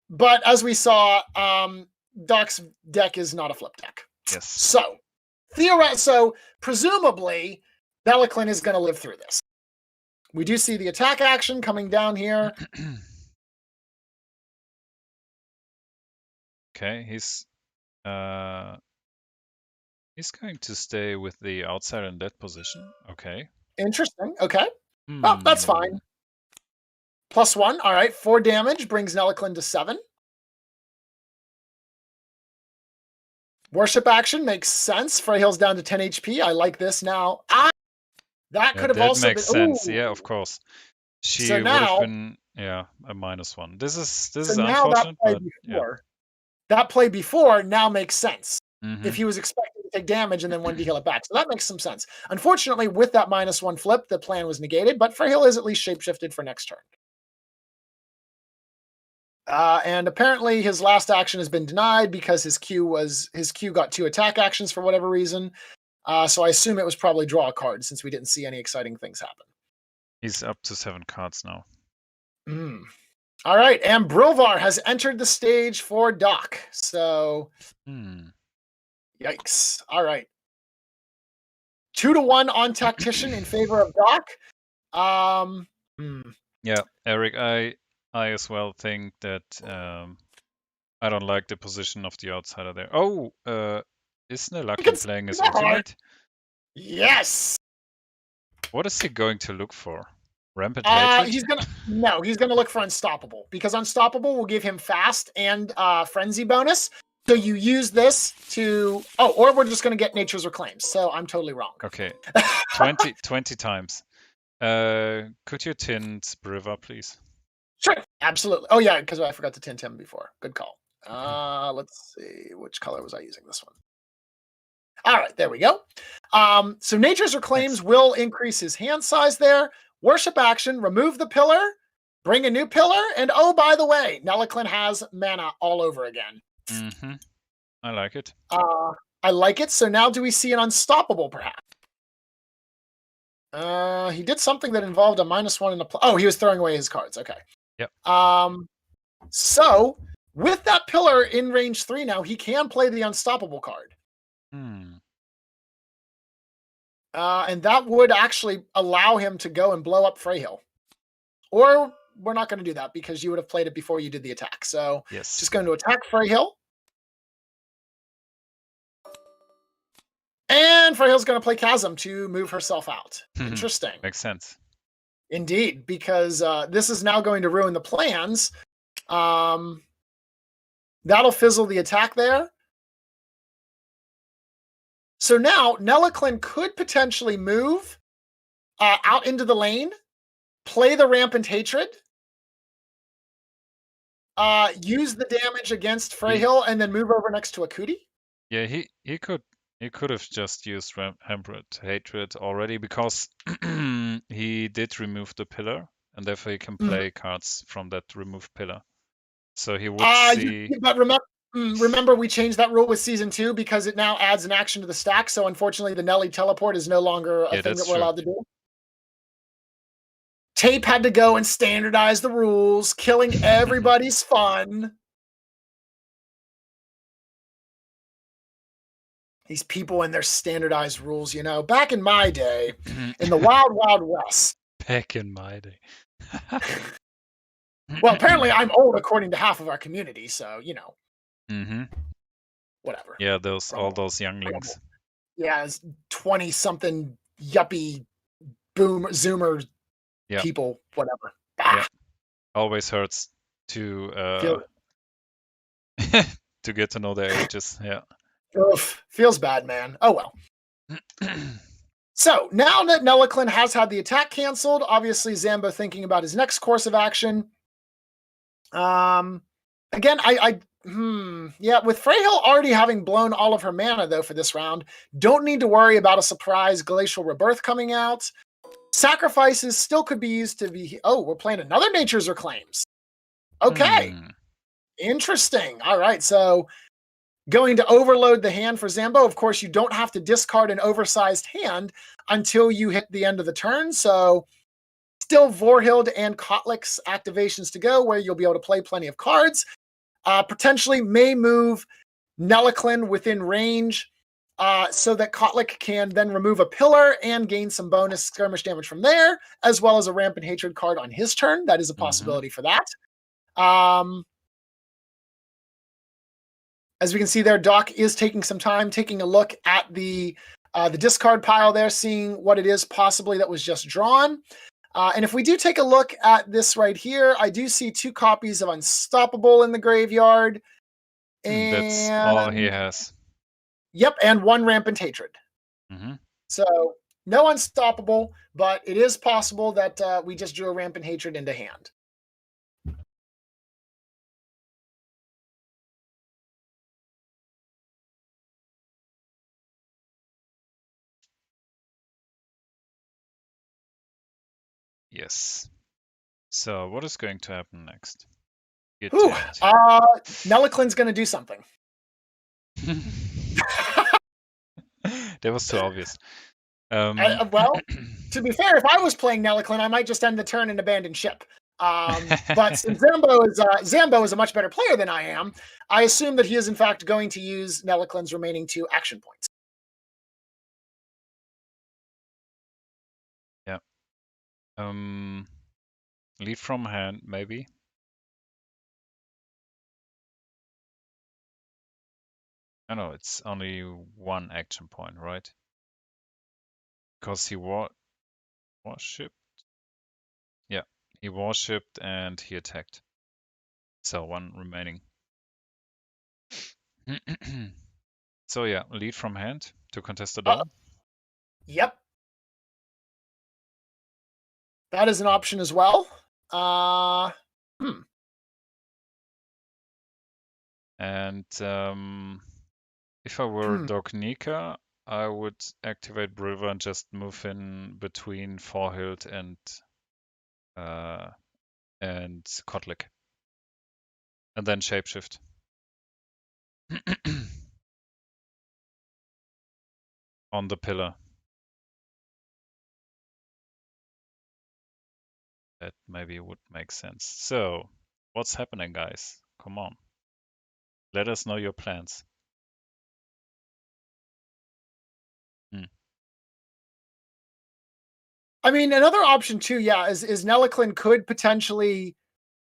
But as we saw, Doc's deck is not a flip deck. Yes. So presumably, Neliclin is going to live through this. We do see the attack action coming down here. Okay, he's going to stay with the outsider in that position. Okay. Interesting. Okay. Well, that's fine. +1. All right. 4 damage brings Neliclin to 7. Worship action makes sense. Freyhill's down to 10 HP. I like this now. That could have also makes sense. Yeah, of course. She would have been a -1. This is unfortunate, that play before now makes sense. If he was expecting to take damage and then wanted to heal it back. So that makes some sense. Unfortunately, with that -1 flip, the plan was negated, but Freyhill is at least shapeshifted for next turn. And apparently his last action has been denied because his Q got 2 attack actions for whatever reason. So I assume it was probably draw a card since we didn't see any exciting things happen. He's up to 7 cards now. All right, and Brilvar has entered the stage for Doc. So, yikes. All right. 2-1 on Tactician in favor of Doc. Yeah, Eric, I as well think that I don't like the position of the outsider there. Oh, is Nelakin playing his ultimate? Yes. What is he going to look for? Rampant hatred? He's gonna look for Unstoppable, because Unstoppable will give him fast and frenzy bonus. So you use this to or we're just gonna get Nature's Reclaims. So I'm totally wrong. Okay. 20 times. Could you tint Briva, please? Sure, absolutely. Oh yeah, because I forgot to tint him before. Good call. Let's see, which color was I using this one? All right, there we go. So Nature's Reclaims will increase his hand size there. Worship action, remove the pillar, bring a new pillar, and oh, by the way, Nelakin has mana all over again. Mm-hmm. I like it. I like it. So now do we see an Unstoppable, perhaps? He did something that involved a -1 and a oh, he was throwing away his cards. Okay. Yep. So with that pillar in range 3 now, he can play the Unstoppable card. And that would actually allow him to go and blow up Freyhill. Or we're not going to do that because you would have played it before you did the attack. So yes, just going to attack Freyhill. And Freyhill's going to play Chasm to move herself out. Interesting. Makes sense. Indeed, because this is now going to ruin the plans. That'll fizzle the attack there. So now Nelakin could potentially move out into the lane, play the Rampant Hatred, use the damage against Freyhill, and then move over next to Akuti. Yeah, he could have just used Rampant Hatred already, because he did remove the pillar, and therefore he can play cards from that removed pillar. So he would see. But remember, we changed that rule with Season 2 because it now adds an action to the stack. So unfortunately, the Nelly teleport is no longer a thing that we're allowed to do. Tape had to go and standardize the rules, killing everybody's fun. These people and their standardized rules, you know. Back in my day, in the wild, wild west. Back in my day. Well, apparently I'm old according to half of our community, so, you know. Whatever. Yeah, all those younglings. Yeah, 20-something yuppie zoomer people, whatever. Yeah. Always hurts to to get to know their ages. Yeah. Oof, feels bad, man. Oh well. So now that Nelakin has had the attack canceled, obviously Zambho thinking about his next course of action. Again, with Freyhill already having blown all of her mana though for this round, don't need to worry about a surprise Glacial Rebirth coming out. Sacrifices still could be used to be. Oh, we're playing another Nature's Reclaims. Okay, interesting. All right, so going to overload the hand for Zambho. Of course, you don't have to discard an oversized hand until you hit the end of the turn. So still Vorhild and Kotlik's activations to go, where you'll be able to play plenty of cards. Potentially may move Nelakin within range so that Kotlik can then remove a pillar and gain some bonus skirmish damage from there, as well as a Rampant Hatred card on his turn. That is a possibility for that. As we can see there, Doc is taking some time, taking a look at the discard pile there, seeing what it is possibly that was just drawn. And if we do take a look at this right here, I do see 2 copies of Unstoppable in the graveyard. And that's all he has. Yep, and 1 Rampant Hatred. So no Unstoppable, but it is possible that we just drew a Rampant Hatred into hand. Yes. So what is going to happen next? Nelakin's going to do something. That was too obvious. Well, to be fair, if I was playing Nelakin, I might just end the turn and abandon ship. But since Zambho is a much better player than I am, I assume that he is in fact going to use Nelakin's remaining 2 action points. Lead from hand, maybe. I know it's only one action point, right? Because he worshipped. Yeah, he worshipped and he attacked. So one remaining. So yeah, lead from hand to contest the dome. Yep. That is an option as well. And if I were DocNicka, I would activate River and just move in between Forhild and Kotlik. And then shapeshift. On the pillar. That maybe would make sense. So, what's happening, guys? Come on. Let us know your plans. I mean, another option too, yeah, is Nelliclin could potentially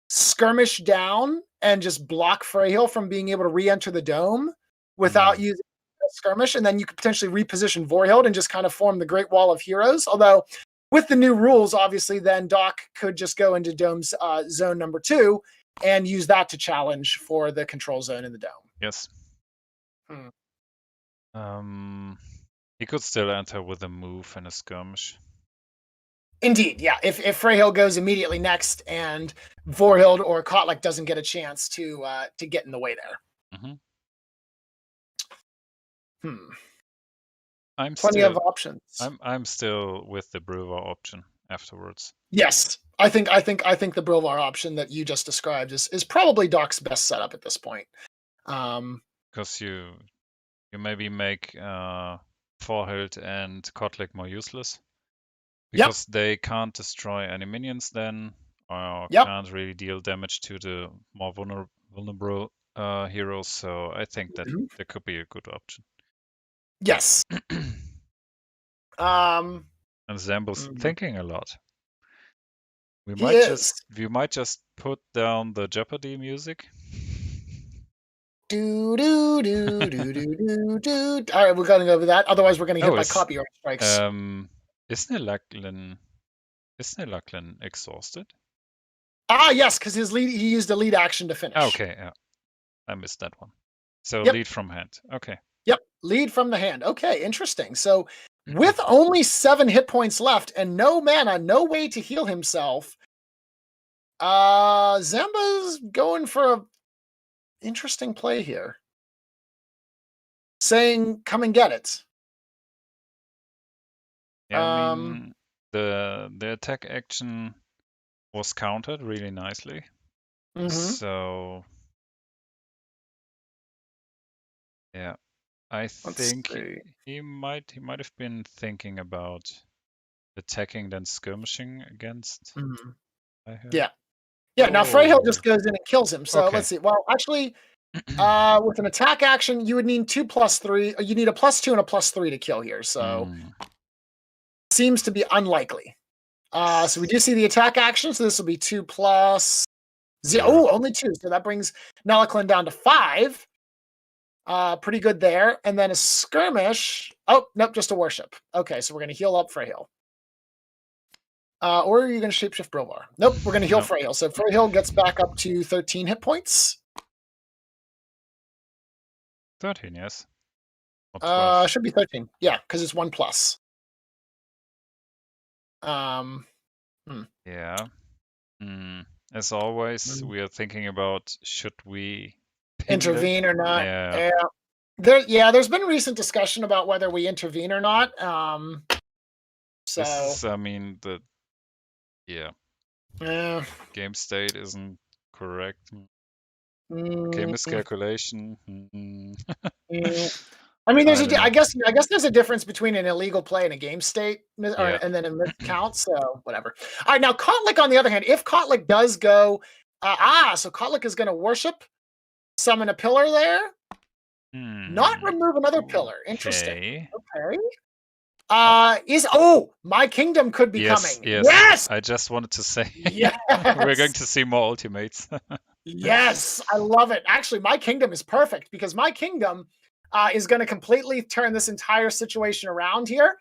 skirmish down and just block Freyhill from being able to re-enter the dome without using a skirmish, and then you could potentially reposition Vorhild and just kind of form the Great Wall of Heroes. Although, with the new rules, obviously, then Doc could just go into Dome's zone number 2 and use that to challenge for the control zone in the dome. Yes. He could still enter with a move and a skirmish. Indeed, yeah. If Freyhild goes immediately next and Vorhild or Kotlik doesn't get a chance to get in the way there. Plenty of options. I'm still with the Brewer option afterwards. Yes, I think the Brilvar option that you just described is probably Doc's best setup at this point. Because you maybe make Forhild and Kotlik more useless. Because they can't destroy any minions then, or can't really deal damage to the more vulnerable heroes. So I think that there could be a good option. Yes. And Zambho's thinking a lot. We might just put down the Jeopardy music. Do do do do do do do. All right, we're gonna go with that. Otherwise, we're gonna get hit by copyright strikes. Isn't Lachlan exhausted? Yes, because he used a lead action to finish. Okay, yeah. I missed that one. So lead from hand. Okay. Yep, lead from the hand. Okay, interesting. So with only 7 hit points left and no mana, no way to heal himself, Zambho's going for a interesting play here. Saying, come and get it. Yeah, I mean, the attack action was countered really nicely. So yeah, I think he might have been thinking about attacking then skirmishing against. Yeah. Now Freyhill just goes in and kills him. So let's see. Well, actually, with an attack action, you would need 2+3. You need a +2 and a +3 to kill here. So seems to be unlikely. So we do see the attack action. So this will be 2 + 0. Oh, only 2. So that brings Nelliclin down to 5. Pretty good there. And then a skirmish. Oh, nope, just a worship. Okay, so we're going to heal up Freyhill. Or are you going to shapeshift Brilvar? Nope, we're going to heal Freyhill. So Freyhill gets back up to 13 hit points. 13, yes. Should be 13. Yeah, because it's 1+. Yeah. As always, we are thinking about should we intervene or not. There's been recent discussion about whether we intervene or not. So this is, I mean, game state isn't correct. Okay, miscalculation. I mean, I guess there's a difference between an illegal play and a game state, and then a miscount. So whatever. All right, now Kotlik, on the other hand, if Kotlik does go, so Kotlik is going to worship, summon a pillar there, not remove another pillar. Interesting. Okay. My kingdom could be Yes, coming. yes. Yes! I just wanted to say Yes! we're going to see more ultimates. Yes, I love it. Actually, my kingdom is perfect because my kingdom is going to completely turn this entire situation around here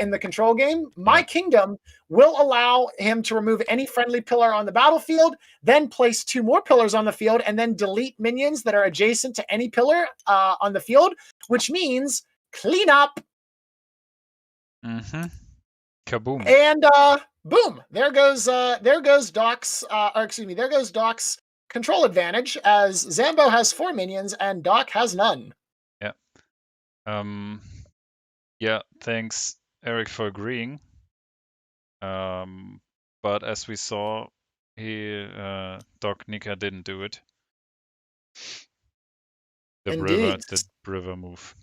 in the control game. My Yeah. kingdom will allow him to remove any friendly pillar on the battlefield, then place 2 more pillars on the field, and then delete minions that are adjacent to any pillar on the field, which means clean up. Mm-hmm. Kaboom. And boom, there goes Doc's there goes Doc's control advantage as Zambho has 4 minions and Doc has none. Yeah. Yeah, thanks Eric for agreeing. But as we saw, DocNicka didn't do it. Indeed. The river move.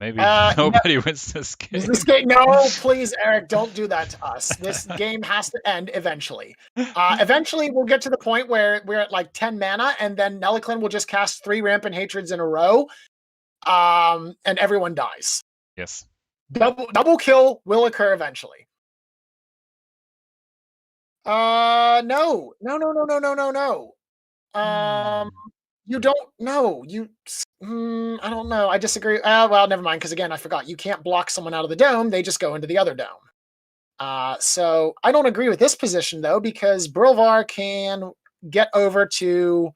Maybe No. nobody wins this game. No, please, Eric, don't do that to us. This game has to end eventually. Eventually, we'll get to the point where we're at like 10 mana, and then Neliclin will just cast 3 Rampant Hatreds in a row, and everyone dies. Yes. Double kill will occur eventually. No. You don't know. I don't know. I disagree. Well, never mind. Because again, I forgot. You can't block someone out of the dome. They just go into the other dome. So I don't agree with this position though, because Brilvar can get over to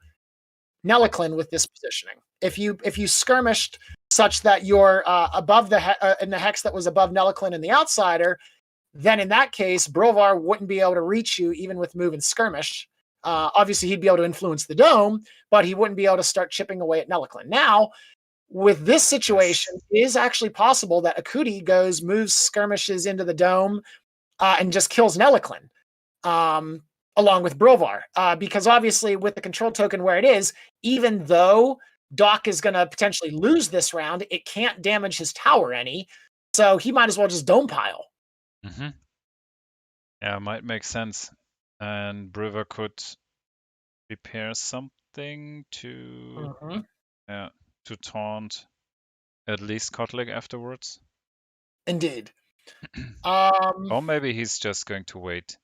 Neliclin with this positioning. If you skirmished such that you're above in the hex that was above Neliclin and the outsider, then in that case, Brilvar wouldn't be able to reach you even with move and skirmish. Obviously, he'd be able to influence the dome, but he wouldn't be able to start chipping away at Neliclin. Now, with this situation, it is actually possible that Akuti moves skirmishes into the dome and just kills Neliclin along with Brilvar. Because obviously, with the control token where it is, even though Doc is going to potentially lose this round, it can't damage his tower any. So he might as well just dome pile. Mm-hmm. Yeah, might make sense. And Briver could prepare something to to taunt at least Kotlik afterwards. Indeed. Or maybe he's just going to wait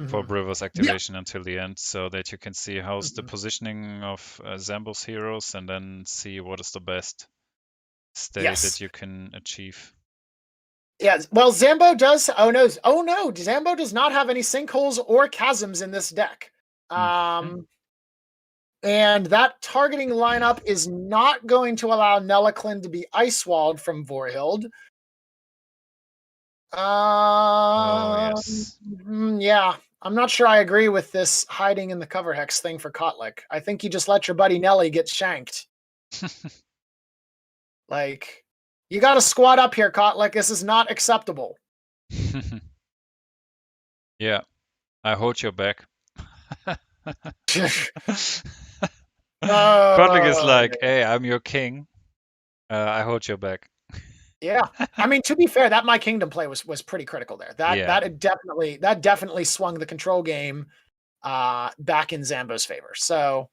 for Briver's activation until the end so that you can see how's the positioning of Zambho's heroes and then see what is the best state that you can achieve. Yeah, well, Zambho does. Oh no! Zambho does not have any sinkholes or chasms in this deck. And that targeting lineup is not going to allow Neliclin to be ice walled from Vorhild. Yes. Yeah, I'm not sure I agree with this hiding in the cover hex thing for Kotlik. I think you just let your buddy Nelly get shanked. Like, you got to squat up here, Kotlik. This is not acceptable. Yeah, I hold your back. Kotlik is like, hey, I'm your king. I hold your back. Yeah, I mean, to be fair, that My Kingdom play was pretty critical there. That definitely swung the control game back in Zambho's favor. So,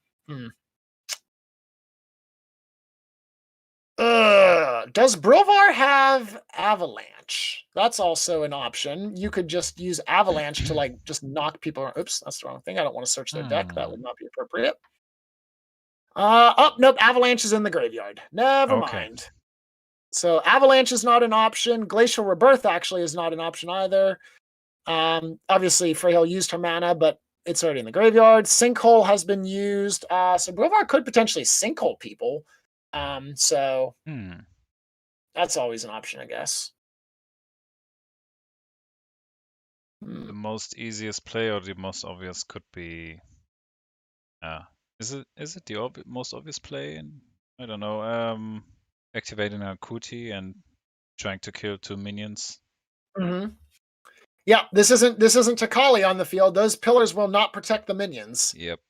does Brilvar have Avalanche? That's also an option. You could just use Avalanche to like just knock people. Oops, that's the wrong thing. I don't want to search their deck. That would not be appropriate. Nope. Avalanche is in the graveyard. Never mind. So Avalanche is not an option. Glacial Rebirth actually is not an option either. Obviously, Freyhill used her mana, but it's already in the graveyard. Sinkhole has been used. So Brilvar could potentially sinkhole people. So that's always an option, I guess. The most easiest play or the most obvious could be. Is it the most obvious play? I don't know. Activating a Kuti and trying to kill 2 minions. Yeah, this isn't Takali on the field. Those pillars will not protect the minions. Yep.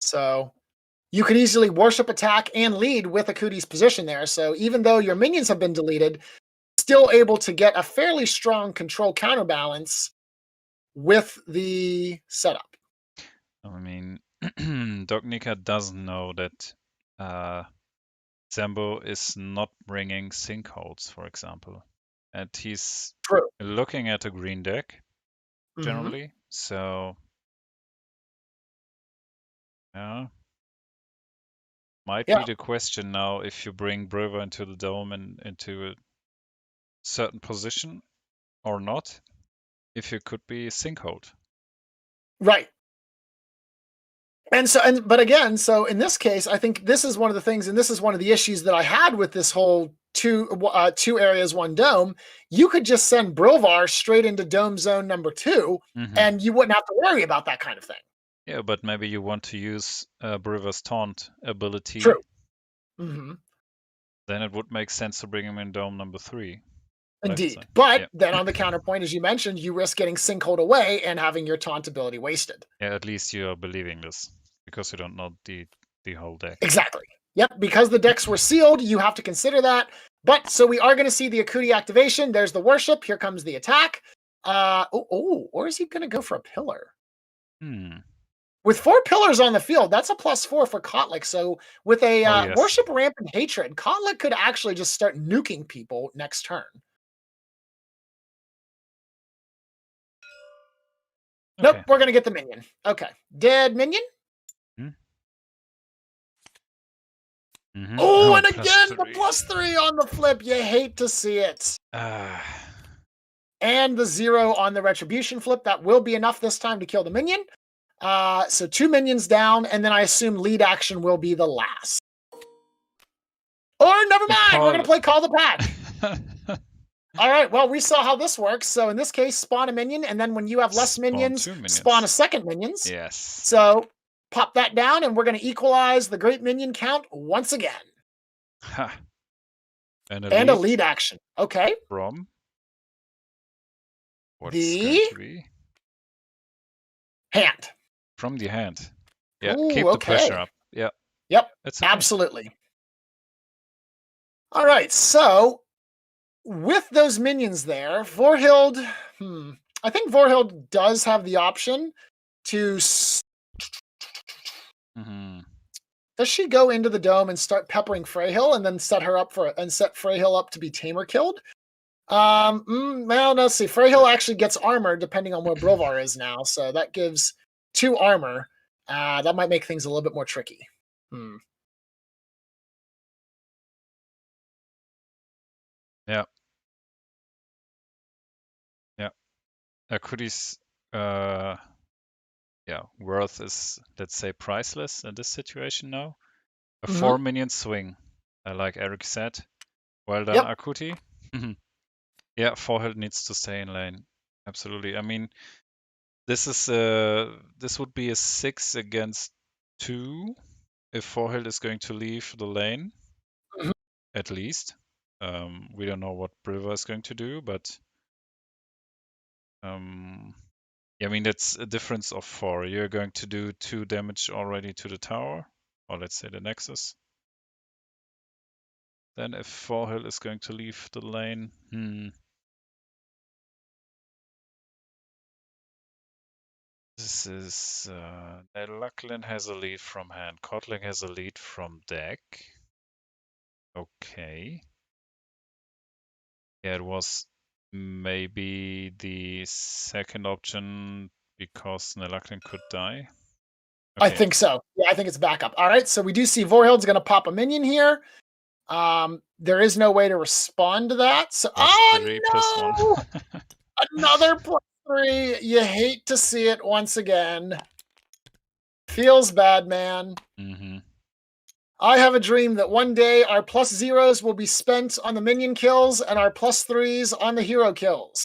So you could easily worship attack and lead with Akuti's position there. So even though your minions have been deleted, still able to get a fairly strong control counterbalance with the setup. I mean, DocNicka doesn't know that Zambho is not bringing sinkholes, for example. and he's True. looking at a green deck Mhm. generally. So yeah, might be Yeah. the question now if you bring Briver into the dome and into a certain position or not, if it could be Sinkhold. Right. But again, so in this case, I think this is one of the things, and this is one of the issues that I had with this whole two areas, one dome. You could just send Brilvar straight into dome zone number 2, and you wouldn't have to worry about that kind of thing. Yeah, but maybe you want to use Briver's taunt ability. True. Mm-hmm. Then it would make sense to bring him in dome number 3. Indeed. But then on the counterpoint, as you mentioned, you risk getting Sinkhold away and having your taunt ability wasted. Yeah, at least you're believing this, because you don't know the whole deck. Exactly. Yep, because the decks were sealed, you have to consider that. But so we are going to see the Akuti activation. There's the worship. Here comes the attack. Or is he going to go for a pillar? With 4 pillars on the field, that's a +4 for Kotlik. So with a worship, ramp, and hatred, Kotlik could actually just start nuking people next turn. Okay. Nope, we're going to get the minion. Okay. Dead minion. Oh, and again, the +3 on the flip. You hate to see it. And the 0 on the retribution flip. That will be enough this time to kill the minion. So 2 minions down, and then I assume lead action will be the last. Or never mind, we're going to play Call the Pack. All right, well, we saw how this works. So in this case, spawn a minion, and then when you have less minions, spawn a second minions. Yes. So pop that down, and we're going to equalize the great minion count once again. And a lead action. Okay. From? What's going to be? Hand. From the hand. Yeah, ooh, keep the pressure up. Yeah. Yep, okay. Absolutely. All right, so with those minions there, Vorhild, I think Vorhild does have the option to... Does she go into the dome and start peppering Freyhill and then set Freyhill up to be tamer killed? Well, let's see. Freyhill actually gets armor depending on where Brilvar is now, so that gives 2 armor. That might make things a little bit more tricky. Yeah. Yeah. Akuti's worth is, let's say, priceless in this situation now. A 4 minion swing, like Eric said. Well done, Akuti. Yeah, Vorhild needs to stay in lane. Absolutely. I mean, this would be a 6 against 2 if Vorhild is going to leave the lane, at least. We don't know what Briver is going to do, but I mean, that's a difference of 4. You're going to do 2 damage already to the tower, or let's say the Nexus. Then if Vorhild is going to leave the lane, this is... Nelaklin has a lead from hand. Kotling has a lead from deck. Okay. Yeah, it was maybe the second option because Nelaklin could die. Okay. I think so. Yeah, I think it's backup. All right, so we do see Vorhild's going to pop a minion here. There is no way to respond to that. So, no! Another +3. You hate to see it once again. Feels bad, man. I have a dream that one day our +0s will be spent on the minion kills and our +3s on the hero kills.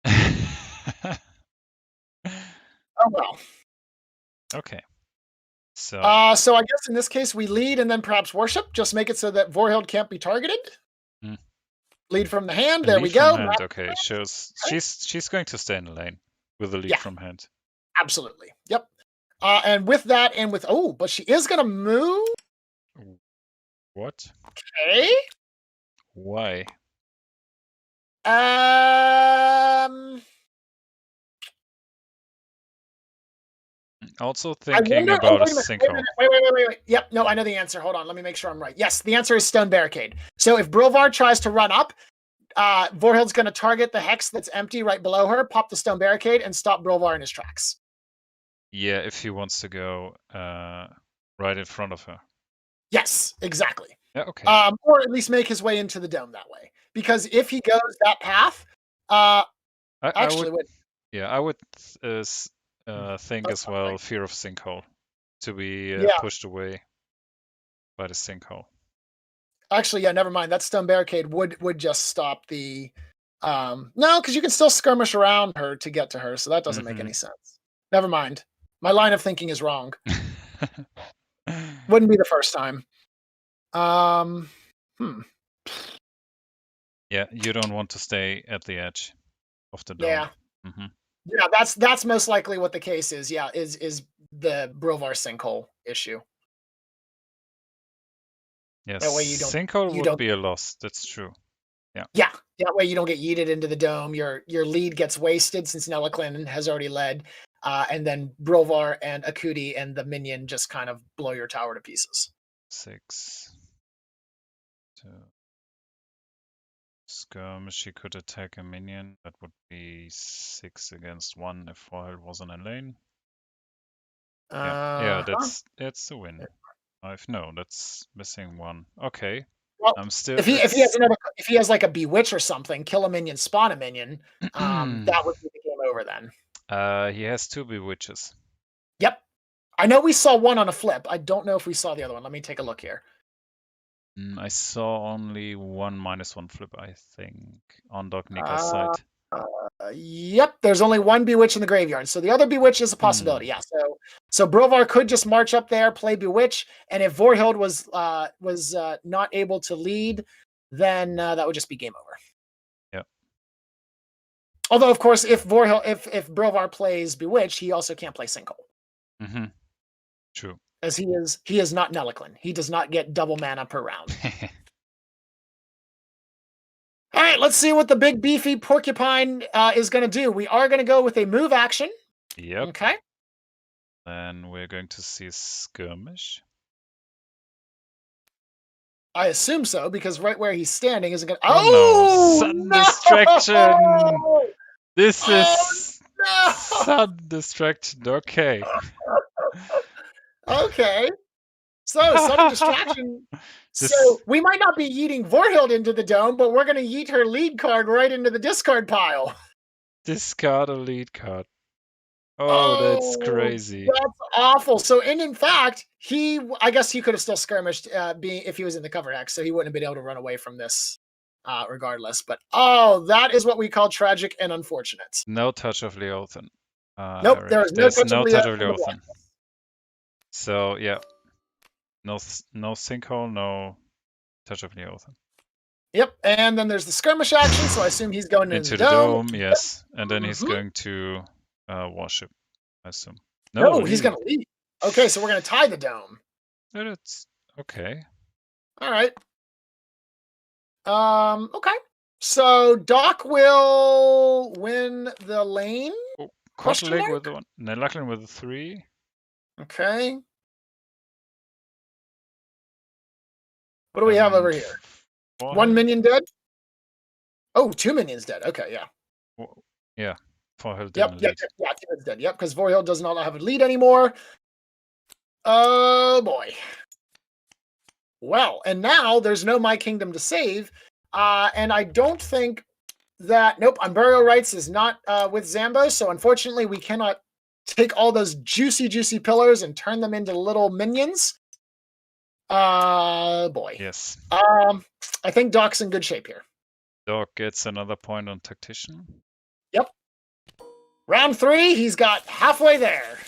Oh well. Okay. So I guess in this case we lead and then perhaps worship. Just make it so that Vorhild can't be targeted. Lead from the hand. There we go. Hand. Okay, shows she's going to stay in the lane with the lead from hand. Absolutely. Yep. And with that, and with but she is going to move. What? Okay. Why? Also thinking about a sinkhole. Wait. Yep, no, I know the answer. Hold on, let me make sure I'm right. Yes, the answer is Stone Barricade. So if Brilvar tries to run up, Vorhild's going to target the hex that's empty right below her, pop the stone barricade, and stop Brilvar in his tracks. Yeah, if he wants to go right in front of her. Yes, exactly. Yeah, okay. Or at least make his way into the dome that way. Because if he goes that path, I actually, would, yeah, I would think Oh, as well, fear of sinkhole, to be yeah. pushed away by the sinkhole. Actually, yeah, never mind. That stone barricade would just stop the. No, because you can still skirmish around her to get to her, so that doesn't make any sense. Never mind. My line of thinking is wrong. Wouldn't be the first time. Yeah, you don't want to stay at the edge of the dome. Yeah. Yeah, that's most likely what the case is. Yeah, is the Brilvar sinkhole issue. Yes, That way you don't. sinkhole You would don't. be a loss. That's true. Yeah. Yeah, that way you don't get yeeted into the dome. Your lead gets wasted since Nelaklin has already led, and then Brilvar and Akuti and the minion just kind of blow your tower to pieces. 6. 2. Skirmish, he could attack a minion. That would be 6 against 1 if Foil wasn't in lane. Yeah, that's a win. No, that's missing 1. Okay. Well, I'm still. if he has like a bewitch or something, kill a minion, spawn a minion, that would be the game over then. He has 2 bewitches. Yep. I know we saw one on a flip. I don't know if we saw the other one. Let me take a look here. I saw only one -1 flip, I think, on DocNicka's side. Yep, there's only one Bewitch in the graveyard, so the other Bewitch is a possibility. Yeah, so Brilvar could just march up there, play Bewitch, and if Vorhild was not able to lead, then that would just be game over. Yep. Although, of course, if Brilvar plays Bewitch, he also can't play Sinkhole. True. As he is not Nelaklin. He does not get double mana per round. All right, let's see what the big beefy porcupine is going to do. We are going to go with a move action. Yep. Okay. Then we're going to see skirmish. I assume so, because right where he's standing isn't going to... Oh, no! Sudden distraction! This is sudden distraction. Okay. Okay. So, sudden distraction. So, we might not be yeeting Vorhild into the dome, but we're going to yeet her lead card right into the discard pile. Discard a lead card. Oh, that's crazy. That's awful. So, in fact, I guess he could have still skirmished if he was in the cover hex, so he wouldn't have been able to run away from this regardless. But, that is what we call tragic and unfortunate. No touch of Leothan. Nope, there's no touch of Leothan. So, yeah. No sinkhole, no touch of Leothan. Yep, and then there's the skirmish action, so I assume he's going into the dome. Yes, and then he's going to worship, I assume. No, he's going to leave. Okay, so we're going to tie the dome. It's okay. All right. Okay. So Doc will win the lane. Kotlik with the 1. Nelaklin with the 3. Okay. What do we have over here? 1 minion dead? Oh, 2 minions dead. Okay, yeah. Yeah. Vorhild Yep, Vorhild's dead. Yep, because Vorhild does not have a lead anymore. Oh boy. Well, and now there's no My Kingdom to save. And I don't think that Unburial Rites is not with Zambho, so unfortunately we cannot take all those juicy pillars and turn them into little minions. Boy. Yes. I think Doc's in good shape here. Doc gets another point on Tactician. Yep. Round 3, he's got halfway there.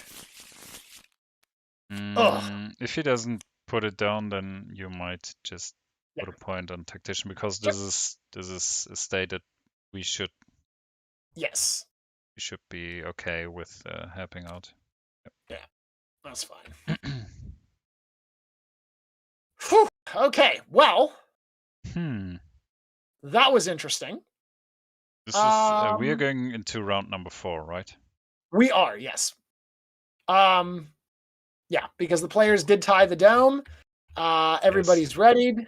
If he doesn't put it down, then you might just put a point on Tactician, because this is a state that we should. Yes. We should be okay with helping out. Yep. Yeah, that's fine. Whew. Okay, well. That was interesting. This is we are going into round number 4, right? We are, yes. Yeah, because the players did tie the dome. Everybody's readied.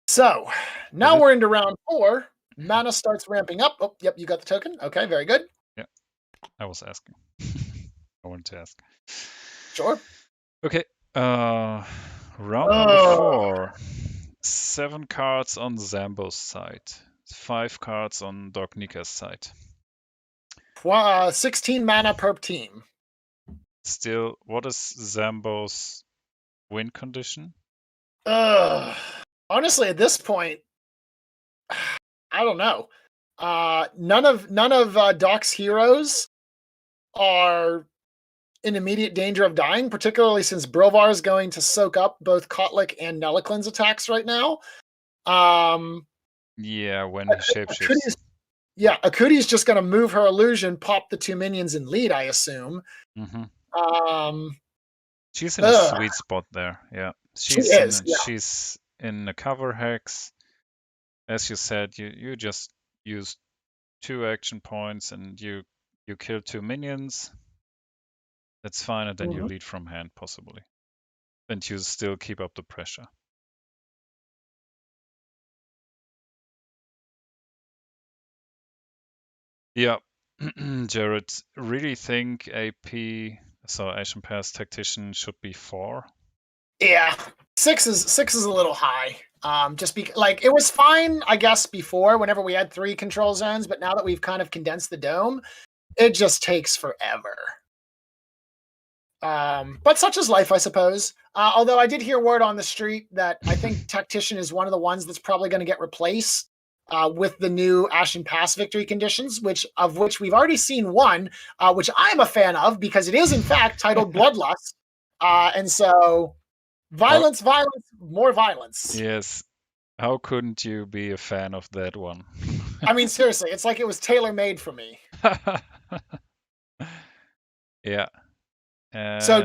So now it- we're into round 4. Mana starts ramping up. Oh, yep, you got the token. Okay, very good. I was asking. I wanted to ask. Sure. Okay. Round number 4. 7 cards on Zambho's side. 5 cards on DocNicka's side. 16 mana per team. Still, what is Zambho's win condition? Honestly, at this point, I don't know. None of Doc's heroes are in immediate danger of dying, particularly since Brovar is going to soak up both Kotlik and Neliklin's attacks right now. Yeah, when he shapeshifts. Akuti's just going to move her illusion, pop the 2 minions, and lead, I assume. She's in a sweet spot there. Yeah, she's in a cover hex. As you said, you just use 2 action points and you kill 2 minions. That's fine, and then you lead from hand possibly, and you still keep up the pressure. Yeah, Jared, really think AP, so Ashen Pass Tactician should be 4? Yeah, 6 is a little high. Just like it was fine, I guess, before whenever we had 3 control zones, but now that we've kind of condensed the dome, it just takes forever. But such is life, I suppose. Although I did hear word on the street that I think Tactician is one of the ones that's probably going to get replaced with the new Ashen Pass victory conditions, which we've already seen one, which I am a fan of because it is in fact titled Bloodlust, and so violence, more violence. Yes. How couldn't you be a fan of that one? I mean, seriously, it's like it was tailor-made for me. Yeah. So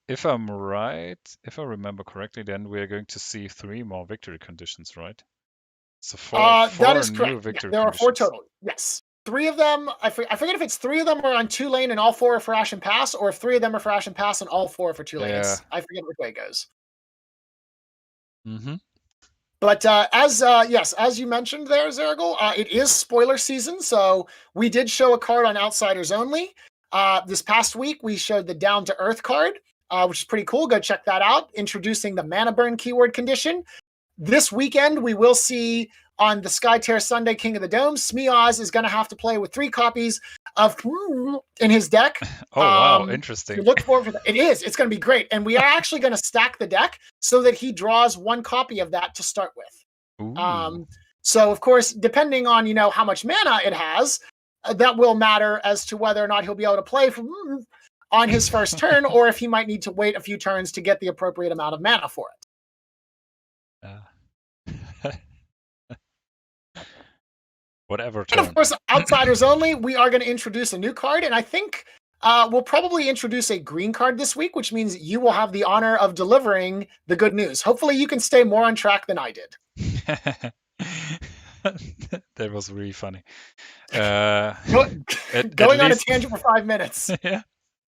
if I'm right, if I remember correctly, then we're going to see 3 more victory conditions, right? So 4 that is new correct. victory There are 4 conditions. total. Yes. 3 of them, I forget if it's 3 of them are on 2 lane and all 4 are for Ashen Pass, or if 3 of them are for Ashen Pass and all 4 are for 2 lane. Yeah. I forget which way it goes. But as you mentioned there, Zaraghul, it is spoiler season, so we did show a card on Outsiders Only. This past week, we showed the Down to Earth card, which is pretty cool. Go check that out. Introducing the Mana Burn keyword condition. This weekend, we will see on the Skytear Sunday King of the Dome, Smeoz is going to have to play with 3 copies of in his deck. Oh, wow, interesting. So look forward for that. It is. It's going to be great. And we are actually going to stack the deck so that he draws 1 copy of that to start with. So, of course, depending on, how much mana it has, that will matter as to whether or not he'll be able to play on his first turn, or if he might need to wait a few turns to get the appropriate amount of mana for it. Whatever turn. And of course, Outsiders Only, we are going to introduce a new card, and I think we'll probably introduce a green card this week, which means you will have the honor of delivering the good news. Hopefully you can stay more on track than I did. That was really funny. Going on a tangent for 5 minutes. Yeah.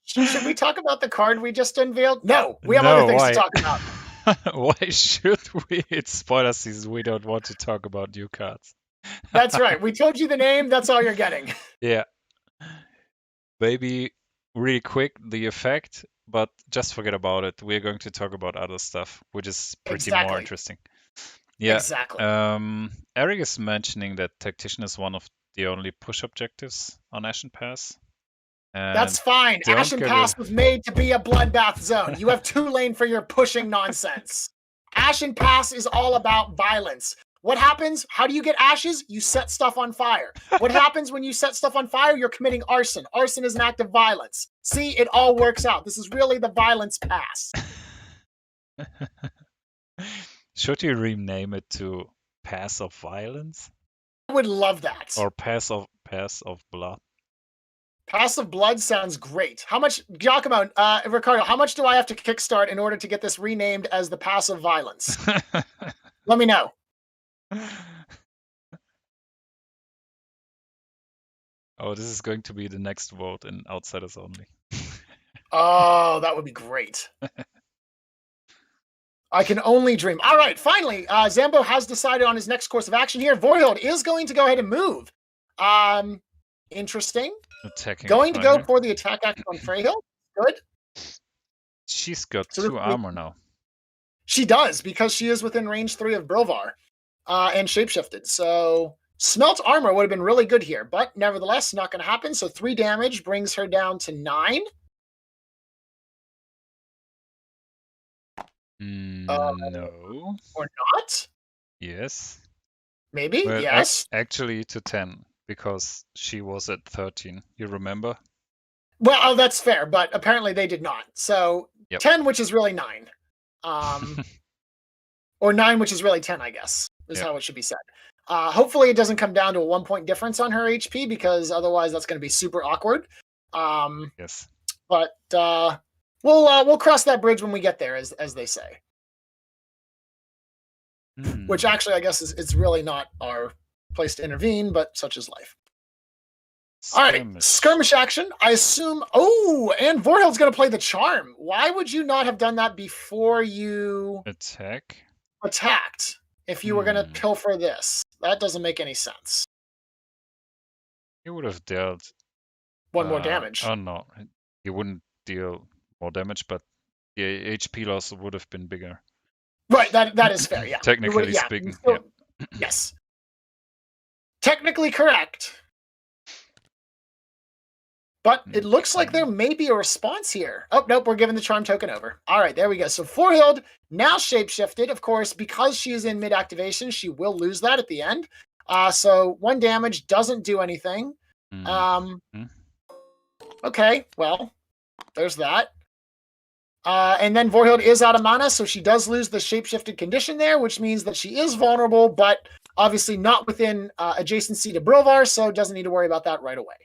Should we talk about the card we just unveiled? No, we have other things to talk about. Why should we? It's spoiler season. We don't want to talk about new cards. That's right. We told you the name. That's all you're getting. Yeah. Maybe really quick, the effect, but just forget about it. We're going to talk about other stuff, which is pretty more interesting. Yeah. Exactly. Eric is mentioning that Tactician is one of the only push objectives on Ashen Pass. That's fine. Ashen Pass was made to be a bloodbath zone. You have 2 lane for your pushing nonsense. Ashen Pass is all about violence. What happens? How do you get ashes? You set stuff on fire. What happens when you set stuff on fire? You're committing arson. Arson is an act of violence. See, it all works out. This is really the violence pass. Should you rename it to Pass of Violence? I would love that. Or Pass of Blood? Pass of Blood sounds great. How much, Giacomo, Ricardo, how much do I have to kickstart in order to get this renamed as the Pass of Violence? Let me know. Oh, this is going to be the next vote in Outsiders Only. Oh, that would be great. I can only dream. All right, finally, Zambho has decided on his next course of action here. Vorhild is going to go ahead and move. Interesting. Attacking Going to go Freihild. for the attack action on Freyhild. Good. She's got So 2 armor now. She does, because she is within range 3 of Brilvar and shapeshifted. So smelt armor would have been really good here, but nevertheless, not going to happen. So 3 damage brings her down to 9. No. Or not? Yes. Maybe, Well, yes. actually to 10, because she was at 13. You remember? Well, that's fair, but apparently they did not. So Yep. 10, which is really 9. Or 9, which is really 10, I guess, is Yep. how it should be said. Hopefully it doesn't come down to a 1-point difference on her HP, because otherwise that's going to be super awkward. Yes. But we'll cross that bridge when we get there, as they say. Which actually, I guess, it's really not our place to intervene, but such is life. All right, skirmish action. I assume. Oh, and Vorhild's going to play the charm. Why would you not have done that before you attacked? If you were going to pilfer this, that doesn't make any sense. You would have dealt 1 more damage. Oh no, he wouldn't deal more damage, but the HP loss would have been bigger. Right, that is fair. Yeah, Technically speaking. Still, yeah. Yes. Technically correct. But it looks like there may be a response here. Oh, nope, we're giving the charm token over. All right, there we go. So Vorhild now shapeshifted. Of course, because she is in mid-activation, she will lose that at the end. So 1 damage doesn't do anything. Okay, well, there's that. And then Vorhild is out of mana, so she does lose the shapeshifted condition there, which means that she is vulnerable, but obviously not within adjacency to Brilvar, so doesn't need to worry about that right away.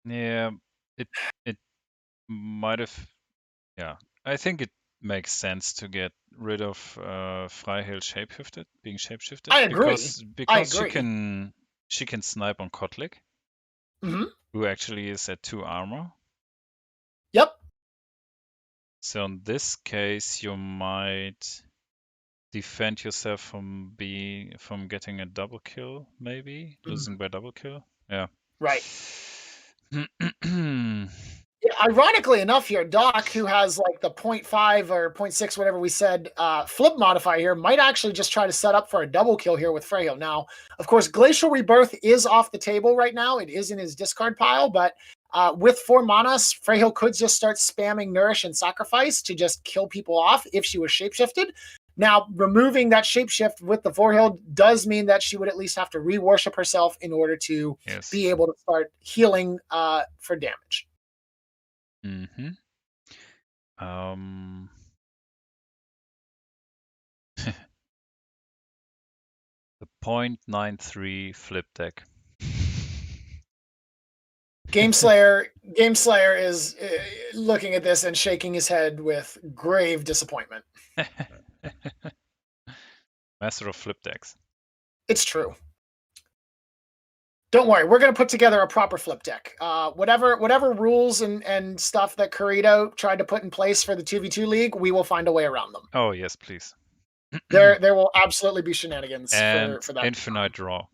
Yeah, it might have. Yeah, I think it makes sense to get rid of Freihild being shapeshifted. I agree. Because she can snipe on Kotlik, who actually is at 2 armor. Yep. So in this case, you might defend yourself from getting a double kill, maybe losing by double kill. Yeah. Right. Ironically enough here, Doc, who has like the 0.5 or 0.6, whatever we said, flip modifier here, might actually just try to set up for a double kill here with Freyhild. Now, of course, Glacial Rebirth is off the table right now. It is in his discard pile, but with 4 mana, Freyhild could just start spamming Nourish and Sacrifice to just kill people off if she was shapeshifted. Now, removing that shapeshift with the Vorhild does mean that she would at least have to re-worship herself in order to be able to start healing for damage. The 0.93 flip deck. Gameslayer is looking at this and shaking his head with grave disappointment. Master of flip decks. It's true. Don't worry, we're going to put together a proper flip deck. Whatever rules and stuff that Corrido tried to put in place for the 2v2 league, we will find a way around them. Oh, yes, please. There will absolutely be shenanigans for that. Infinite draw.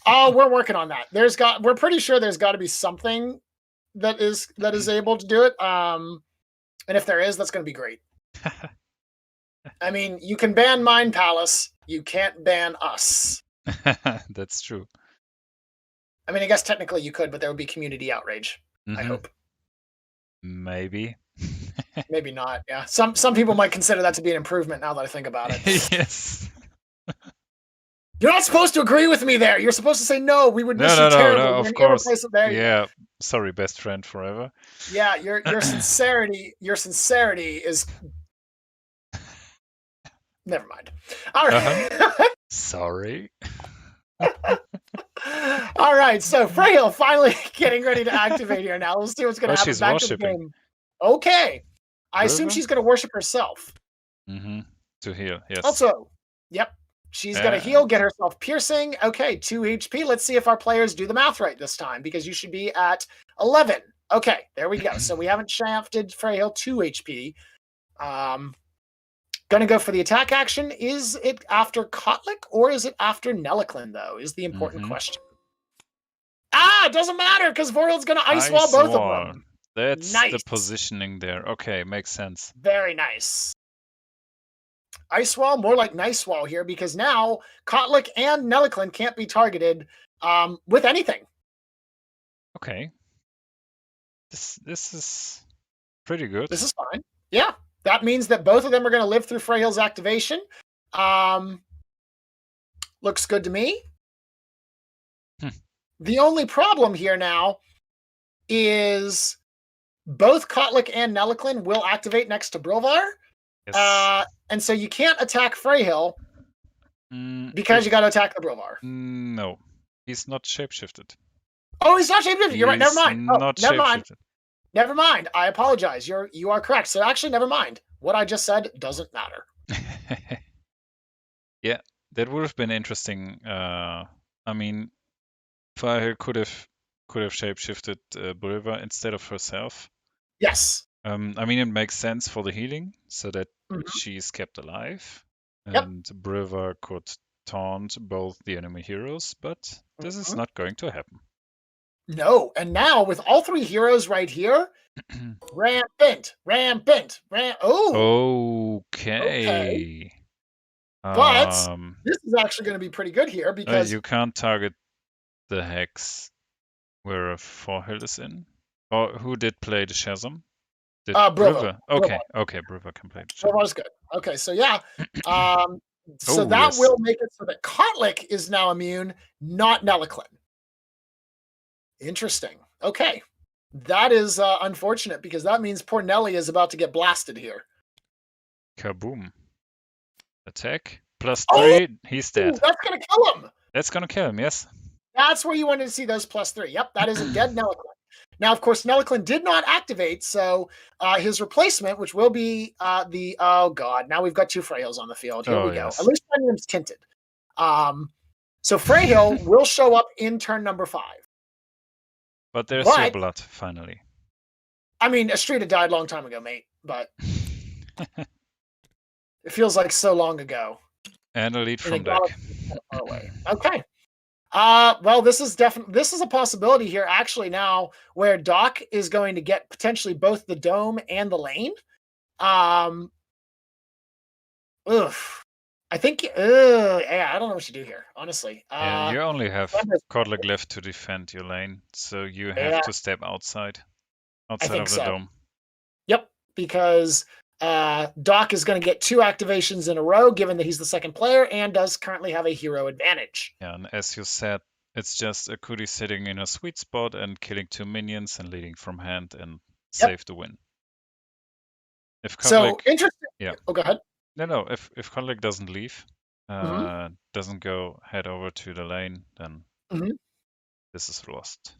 Oh, we're working on that. We're pretty sure there's got to be something that is able to do it. And if there is, that's going to be great. I mean, you can ban Mind Palace, you can't ban us. That's true. I mean, I guess technically you could, but there would be community outrage. I hope. Maybe. Maybe not. Yeah. Some people might consider that to be an improvement now that I think about it. Yes. You're not supposed to agree with me there. You're supposed to say no. We would miss you terribly. No, of course. Yeah. Sorry, best friend forever. Yeah, your sincerity is. Never mind. All right. Sorry. All right. So Freyhild finally getting ready to activate here now. Let's see what's going to happen. She's Back to the game. Okay. I assume she's going to worship herself. To heal, yes. Also, yep, she's going to heal, get herself piercing. Okay, 2 HP. Let's see if our players do the math right this time, because you should be at 11. Okay, there we go. So we haven't shafted Freyhill 2 HP. Gonna go for the attack action. Is it after Kotlik or is it after Neliklin, though, is the important question. Ah, it doesn't matter, because Vorhild's gonna ice wall both of them. That's nice. The positioning there. Okay, makes sense. Very nice. Ice wall, more like nice wall here, because now Kotlik and Neliklin can't be targeted with anything. Okay. This is pretty good. This is fine. Yeah. That means that both of them are going to live through Freyhill's activation. Looks good to me. The only problem here now is both Kotlik and Neliklin will activate next to Brilvar. Yes. And so you can't attack Freyhill because you got to attack the Brilvar. No, he's not shapeshifted. Oh, he's not shapeshifted. You're right. Never mind. Never mind. Never mind. I apologize. You are correct. So actually, never mind. What I just said doesn't matter. Yeah, that would have been interesting. I mean, Freyhill could have shapeshifted Brilvar instead of herself. Yes. I mean, it makes sense for the healing, so that she's kept alive, and Brilvar could taunt both the enemy heroes. But this is not going to happen. No, and now with all 3 heroes right here, rampant. Okay. But this is actually going to be pretty good here, because you can't target the hex where Vorhild is in. Or who did play the Shazam? Brilvar. Okay, Brilvar can play the Shazam. Brilvar's good. Okay, so yeah. So that will make it so that Kotlik is now immune, not Neliklin. Interesting. Okay. That is unfortunate, because that means poor Nelly is about to get blasted here. Kaboom. Attack. +3. He's dead. That's going to kill him. That's going to kill him, yes. That's where you wanted to see those +3. Yep, that is a dead Neliklin. Now, of course, Neliklin did not activate, so his replacement, which will be oh god, now we've got 2 Freyhills on the field. Here we go. At least my name's tinted. So Freyhill will show up in turn number 5. But there's your blood, finally. I mean, Estrida died a long time ago, mate, but it feels like so long ago. And a lead from deck. Okay. Well, this is a possibility here, actually, now, where Doc is going to get potentially both the dome and the lane. I think, yeah, I don't know what to do here, honestly. Yeah, you only have Kotlik left to defend your lane, so you have to step outside of the dome. Yep, because Doc is going to get 2 activations in a row, given that he's the second player and does currently have a hero advantage. Yeah, and as you said, it's just a Kuti sitting in a sweet spot and killing 2 minions and leading from hand and save the win. If Kotlik, so interesting. Yeah. Oh, go ahead. No. If Kotlik doesn't leave, doesn't go head over to the lane, then this is lost.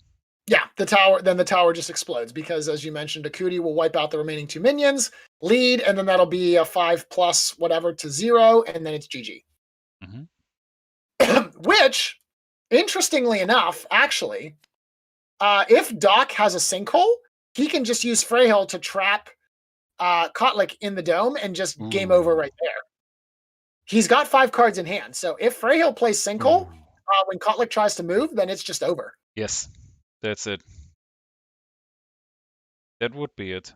Yeah, the tower just explodes, because, as you mentioned, Akuti will wipe out the remaining 2 minions, lead, and then that'll be a 5+ whatever to 0, and then it's GG. Which, interestingly enough, actually, if Doc has a sinkhole, he can just use Freyhill to trap Kotlik in the dome and just game over right there. He's got 5 cards in hand, so if Freyhill plays sinkhole, when Kotlik tries to move, then it's just over. Yes. That's it. That would be it.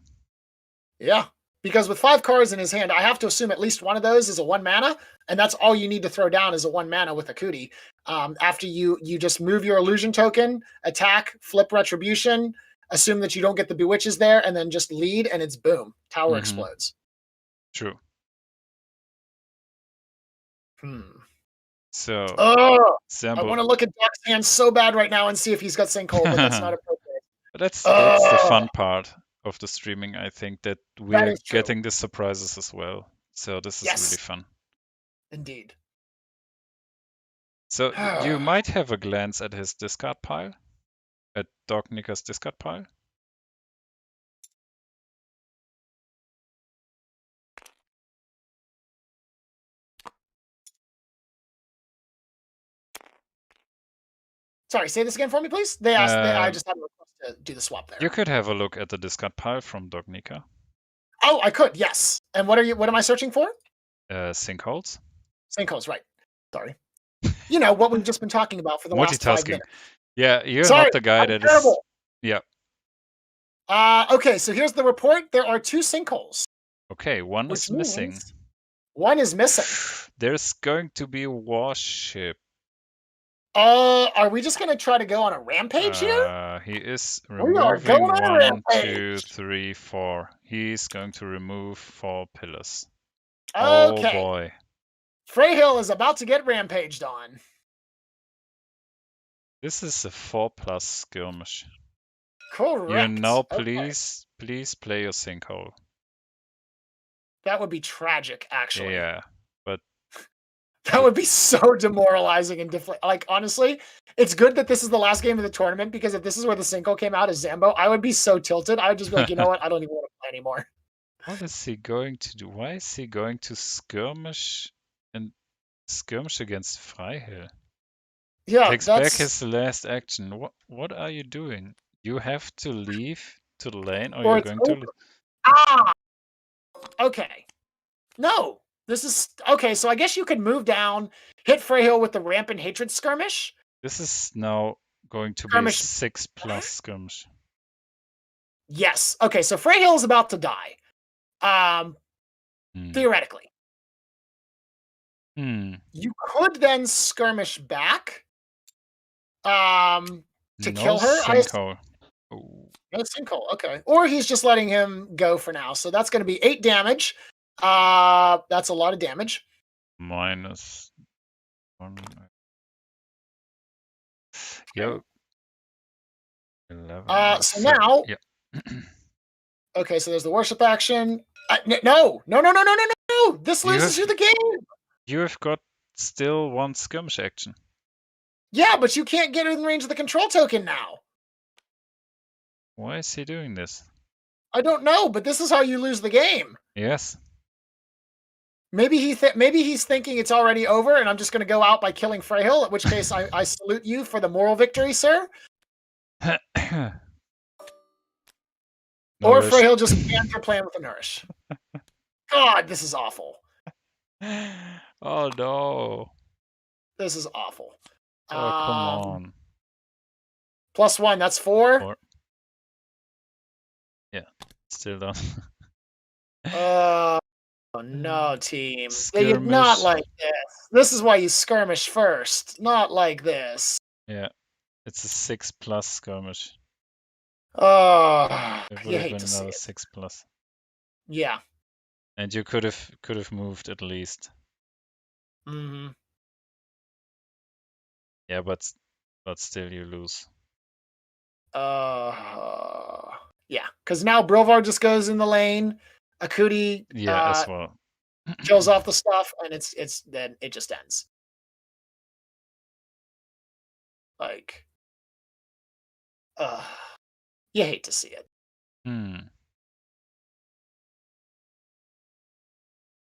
Yeah, because with 5 cards in his hand, I have to assume at least one of those is a 1 mana, and that's all you need to throw down is a 1 mana with Akuti. After you just move your illusion token, attack, flip retribution, assume that you don't get the bewitches there, and then just lead, and it's boom. Tower explodes. True. So, Zambho, I want to look at Doc's hand so bad right now and see if he's got sinkhole, but that's not appropriate. That's the fun part of the streaming, I think, that we're getting the surprises as well. So this is really fun. Indeed. So you might have a glance at his discard pile, at DocNicka's discard pile. Sorry, say this again for me, please. They asked. I just had a request to do the swap there. You could have a look at the discard pile from DocNicka. Oh, I could. Yes. And what am I searching for? Sinkholes. Sinkholes, right? Sorry. You know what we've just been talking about for the last 5 Multitasking. minutes. Yeah, you're Sorry, not the guy I'm that terrible. is. Yeah. Okay, so here's the report. There are 2 sinkholes. Okay, one is missing. One is missing. There's going to be a warship. Are we just gonna try to go on a rampage here? He is We are removing going on a 1, rampage. 2, 3, 4. He's going to remove 4 pillars. Okay. Oh boy. Freyhill is about to get rampaged on. This is a 4+ skirmish. Correct. You know, please play your sinkhole. That would be tragic, actually. Yeah, but that would be so demoralizing and like, honestly, it's good that this is the last game of the tournament, because if this is where the sinkhole came out as Zambho, I would be so tilted. I would just be like, you know what? I don't even want to play anymore. What is he going to do? Why is he going to skirmish against Freyhill? Yeah, Takes back his last action. What are you doing? You have to leave to the lane, or you're going to. Okay. No. This is okay. So I guess you could move down, hit Freyhill with the Rampant Hatred skirmish. This is now going to be a 6+ skirmish. Yes. Okay. So Freyhill is about to die. Theoretically. You could then skirmish back. To kill her. Sinkhole. No sinkhole. Okay. Or he's just letting him go for now. So that's going to be 8 damage. That's a lot of damage. -1. Yo. 11. So now. Yeah. Okay, so there's the worship action. No. This loses you the game. You have got still 1 skirmish action. Yeah, but you can't get in range of the control token now. Why is he doing this? I don't know, but this is how you lose the game. Yes. Maybe he's thinking it's already over, and I'm just going to go out by killing Freyhill. At which case, I salute you for the moral victory, sir. Or Freyhill just cans for playing with the Nourish. God, this is awful. Oh no. This is awful. Oh, come on. +1, that's 4. Yeah, still done. Oh no, team. You're not like this. This is why you skirmish first. Not like this. Yeah, it's a 6+ skirmish. Oh, it you hate been to see another it. 6+. Yeah. And you could have moved at least. Mm-hmm. Yeah, but still you lose. Yeah, because now Brilvar just goes in the lane. Akuti as well. kills off the stuff, and it's then it just ends. Like, you hate to see it.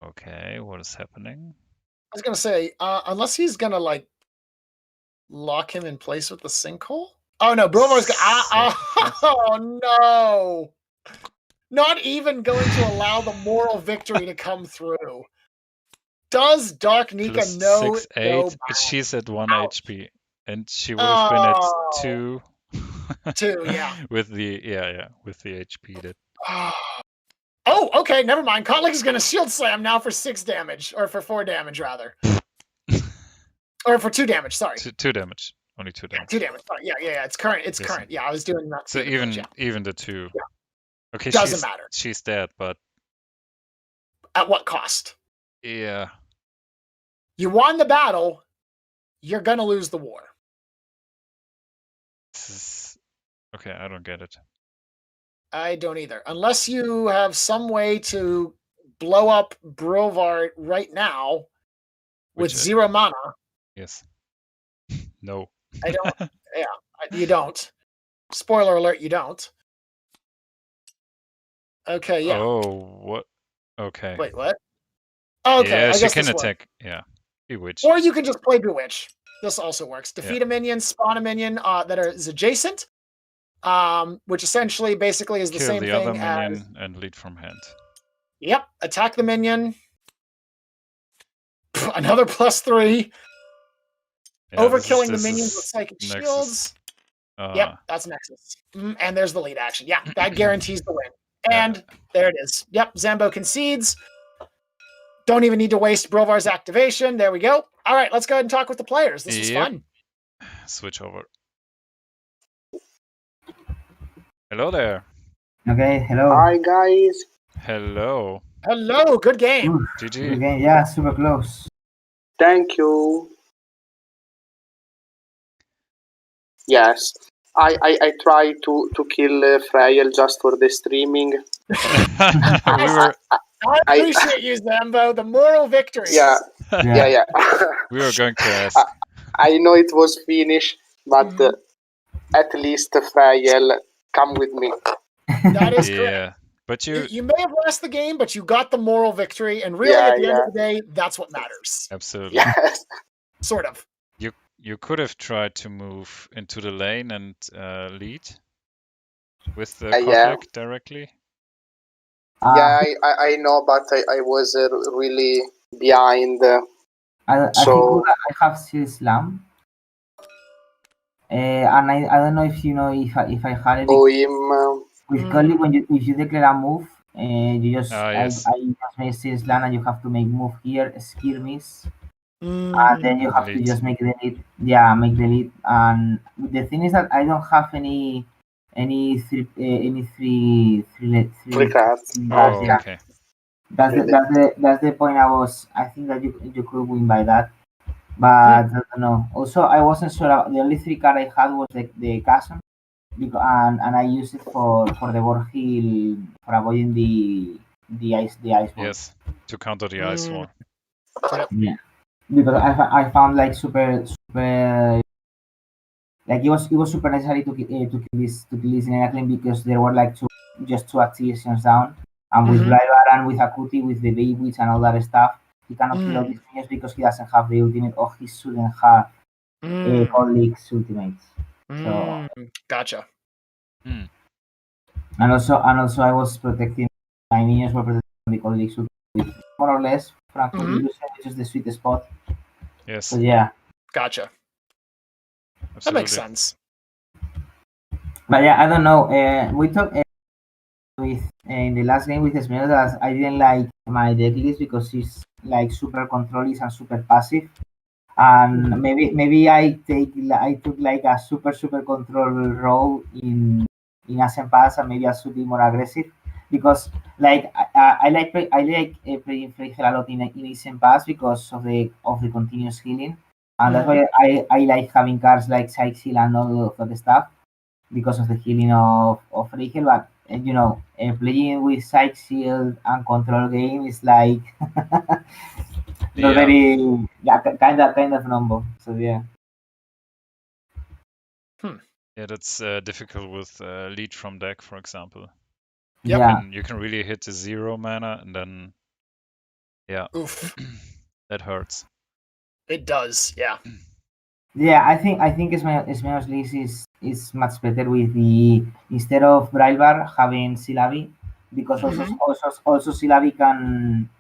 Okay, what is happening? I was gonna say, unless he's gonna like lock him in place with the sinkhole. Oh no, Brilvar's oh no! Not even going to allow the moral victory to come through. Does DocNicka know? 6/8. She's at 1 HP, and she would have been at 2. 2, yeah. with the HP that. Oh, okay, never mind. Kotlik is going to shield slam now for 6 damage, or for 4 damage rather, or for 2 damage. Sorry, 2 damage. Only 2 damage. 2 damage. Sorry. Yeah. It's current. It's current. Yeah, I was doing that. So even the 2. Yeah. Okay, doesn't matter. She's dead, but at what cost? Yeah. You won the battle. You're gonna lose the war. Okay, I don't get it. I don't either. Unless you have some way to blow up Brilvar right now with 0 mana. Yes. No. I don't. Yeah, you don't. Spoiler alert, you don't. Okay, yeah. Oh, what? Okay. Wait, what? Okay, yeah, I she guess can attack. Yeah. Bewitch. Or you can just play Bewitch. This also works. Defeat a minion, spawn a minion that is adjacent, which essentially basically is the Kill same the thing other minion as. and lead from hand. Yep, attack the minion. Another +3. Yeah, Overkilling the this minions with is psychic Nexus. shields. Yep, that's Nexus. And there's the lead action. Yeah, that guarantees the win. And there it is. Yep, Zambho concedes. Don't even need to waste Brovar's activation. There we go. All right, let's go ahead and talk with the players. This was fun. Switch over. Hello there. Okay, hello. Hi guys. Hello. Hello, good game. Oof, GG. good game. Yeah, super close. Thank you. Yes. I try to kill Freyel just for the streaming. I appreciate you, Zambho. The moral victory. Yeah. We were going to ask. I know it was finished, but at least Freyel, come with me. That is correct. Yeah, but you may have lost the game, but you got the moral victory, and really, at the end of the day, that's what matters. Absolutely. Yes. Sort of. You could have tried to move into the lane and lead with the conflict directly. I know, but I was really behind. I think I have still slam. And I don't know if you know if I had it. With Gully, if you declare a move, you just I just make still slam, and you have to make move here, skill miss. And then you have to just make the lead. Yeah, make the lead. And the thing is that I don't have any three cards. Okay. That's the point. I think that you could win by that, but I don't know. Also, I wasn't sure. The only 3 card I had was the Chasm, and I used it for the board heal for avoiding the ice wall. Yes, to counter the ice wall. Yeah. Because I found like super like it was super necessary to kill this in Enaclin because there were like two activations down, and with Blyvar and with Akuti with the Baywitch and all that stuff, he cannot kill all these minions because he doesn't have the ultimate, or he shouldn't have Cold League's ultimates. So gotcha. And also I was protecting my minions were protecting the Cold League's ultimate, more or less which is the sweet spot. Yes. So yeah. Gotcha. Absolutely. That makes sense. But yeah, I don't know. We talked with in the last game with Esmeralda that I didn't like my deck list because it's like super controlist and super passive. And maybe I took like a super control role in Ascent Pass, and maybe I should be more aggressive because like I like playing Freyhel a lot in Ascent Pass because of the continuous healing. And that's why I like having cards like Psych Seal and all of that stuff because of the healing of Freyhel. But you know, playing with Psych Seal and control game is like not very kind of number. So yeah. Yeah, that's difficult with lead from deck, for example. Yeah. You can really hit the 0 mana, and then Oof. That hurts. It does, yeah. Yeah, I think Esmeralda's list is much better with the instead of Brilbar having Silabi, because also Silabi can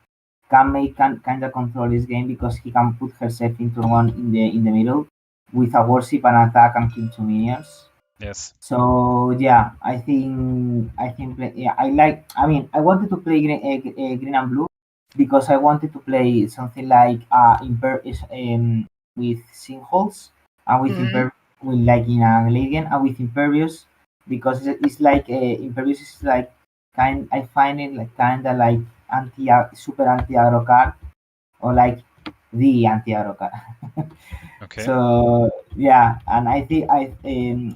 kind of control this game because he can put herself in turn 1 in the middle with a worship and attack and kill 2 minions. Yes. So yeah, I think I mean I wanted to play green and blue because I wanted to play something like with sinkholes and with with like in a Legion and with Impervious because it's like Impervious is like I find it like kind of like super anti aggro card or like the anti aggro card. Okay. So yeah, and I think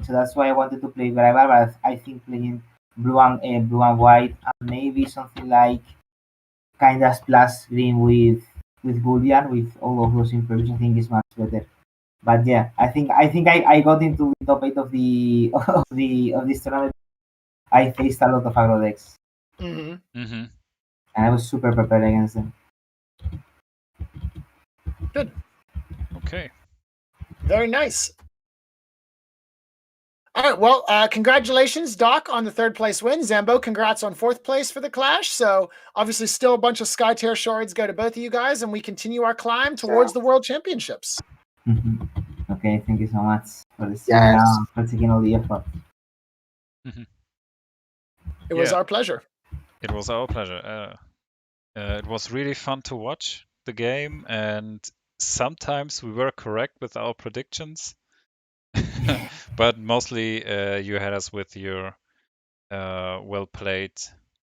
so that's why I wanted to play Brilbar, but I think playing blue and white and maybe something like kind of splash green with Bullion with all of those improves, I think is much better. But yeah, I think I got into the top 8 of this tournament. I faced a lot of aggro decks. And I was super prepared against them. Good. Okay. Very nice. All right, well, congratulations, Doc, on the 3rd place win. Zambho, congrats on 4th place for the Clash. So obviously still a bunch of Skytear shards go to both of you guys, and we continue our climb towards the World Championships. Okay, thank you so much for the Yes. for taking all the effort. It was our pleasure. It was our pleasure. It was really fun to watch the game, and sometimes we were correct with our predictions. But mostly you had us with your well-played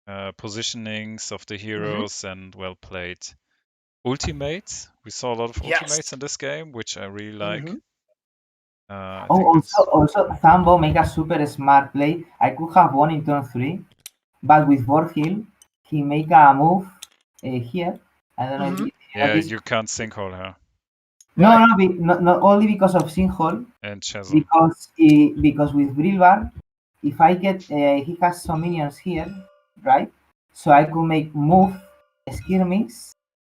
positionings of the heroes and well-played ultimates. We saw a lot of ultimates in this game, which I really like. Also, Zambho make a super smart play. I could have won in turn 3, but with Vorhil, he make a move here. I don't know if you can't sinkhole her. No, not only because of sinkhole. And Chazam. Because with Brilvar, if I get he has some minions here, right? So I could make move, skirmish,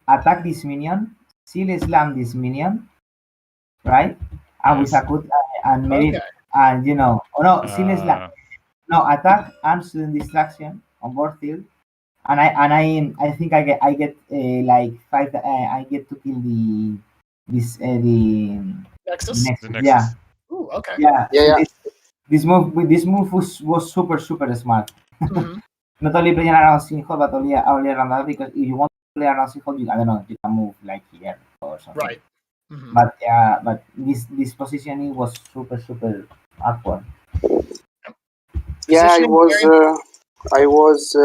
attack this minion, seal slam this minion, right? And with a good and maybe and seal slam, attack and sudden distraction on board field. And I think I get like 5. I get to kill the Nexus. Yeah. Ooh, okay. Yeah. This move was super smart. Not only playing around sinkhole, but only around that, because if you want to play around sinkhole, you can move like here or something. Right. But this positioning was super awkward. Yeah, I was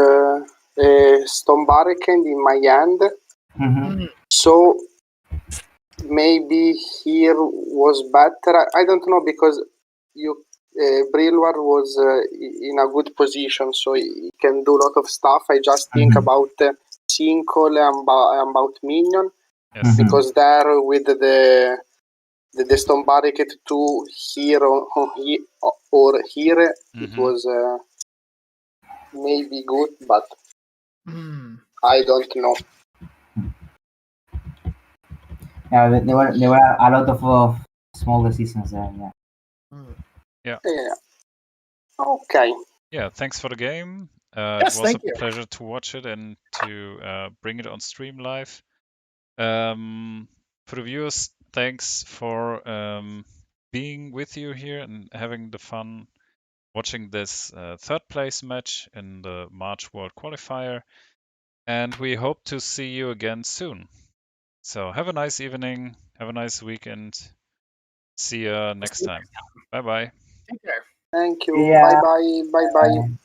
Stone Barricade in my hand. So maybe here was better. I don't know, because Brilvar was in a good position, so he can do a lot of stuff. I just think about sinkhole and about minion, because there with the Stone Barricade to here or here, it was maybe good, but I don't know. Yeah, there were a lot of small decisions there. Yeah. Okay. Yeah, thanks for the game. Yes, it was thank a you. pleasure to watch it and to bring it on stream live. For the viewers, thanks for being with you here and having the fun watching this 3rd place match in the March World Qualifier. And we hope to see you again soon. So have a nice evening, have a nice weekend. See you next time. Bye-bye. Take care. Thank you. Bye-bye. Bye-bye.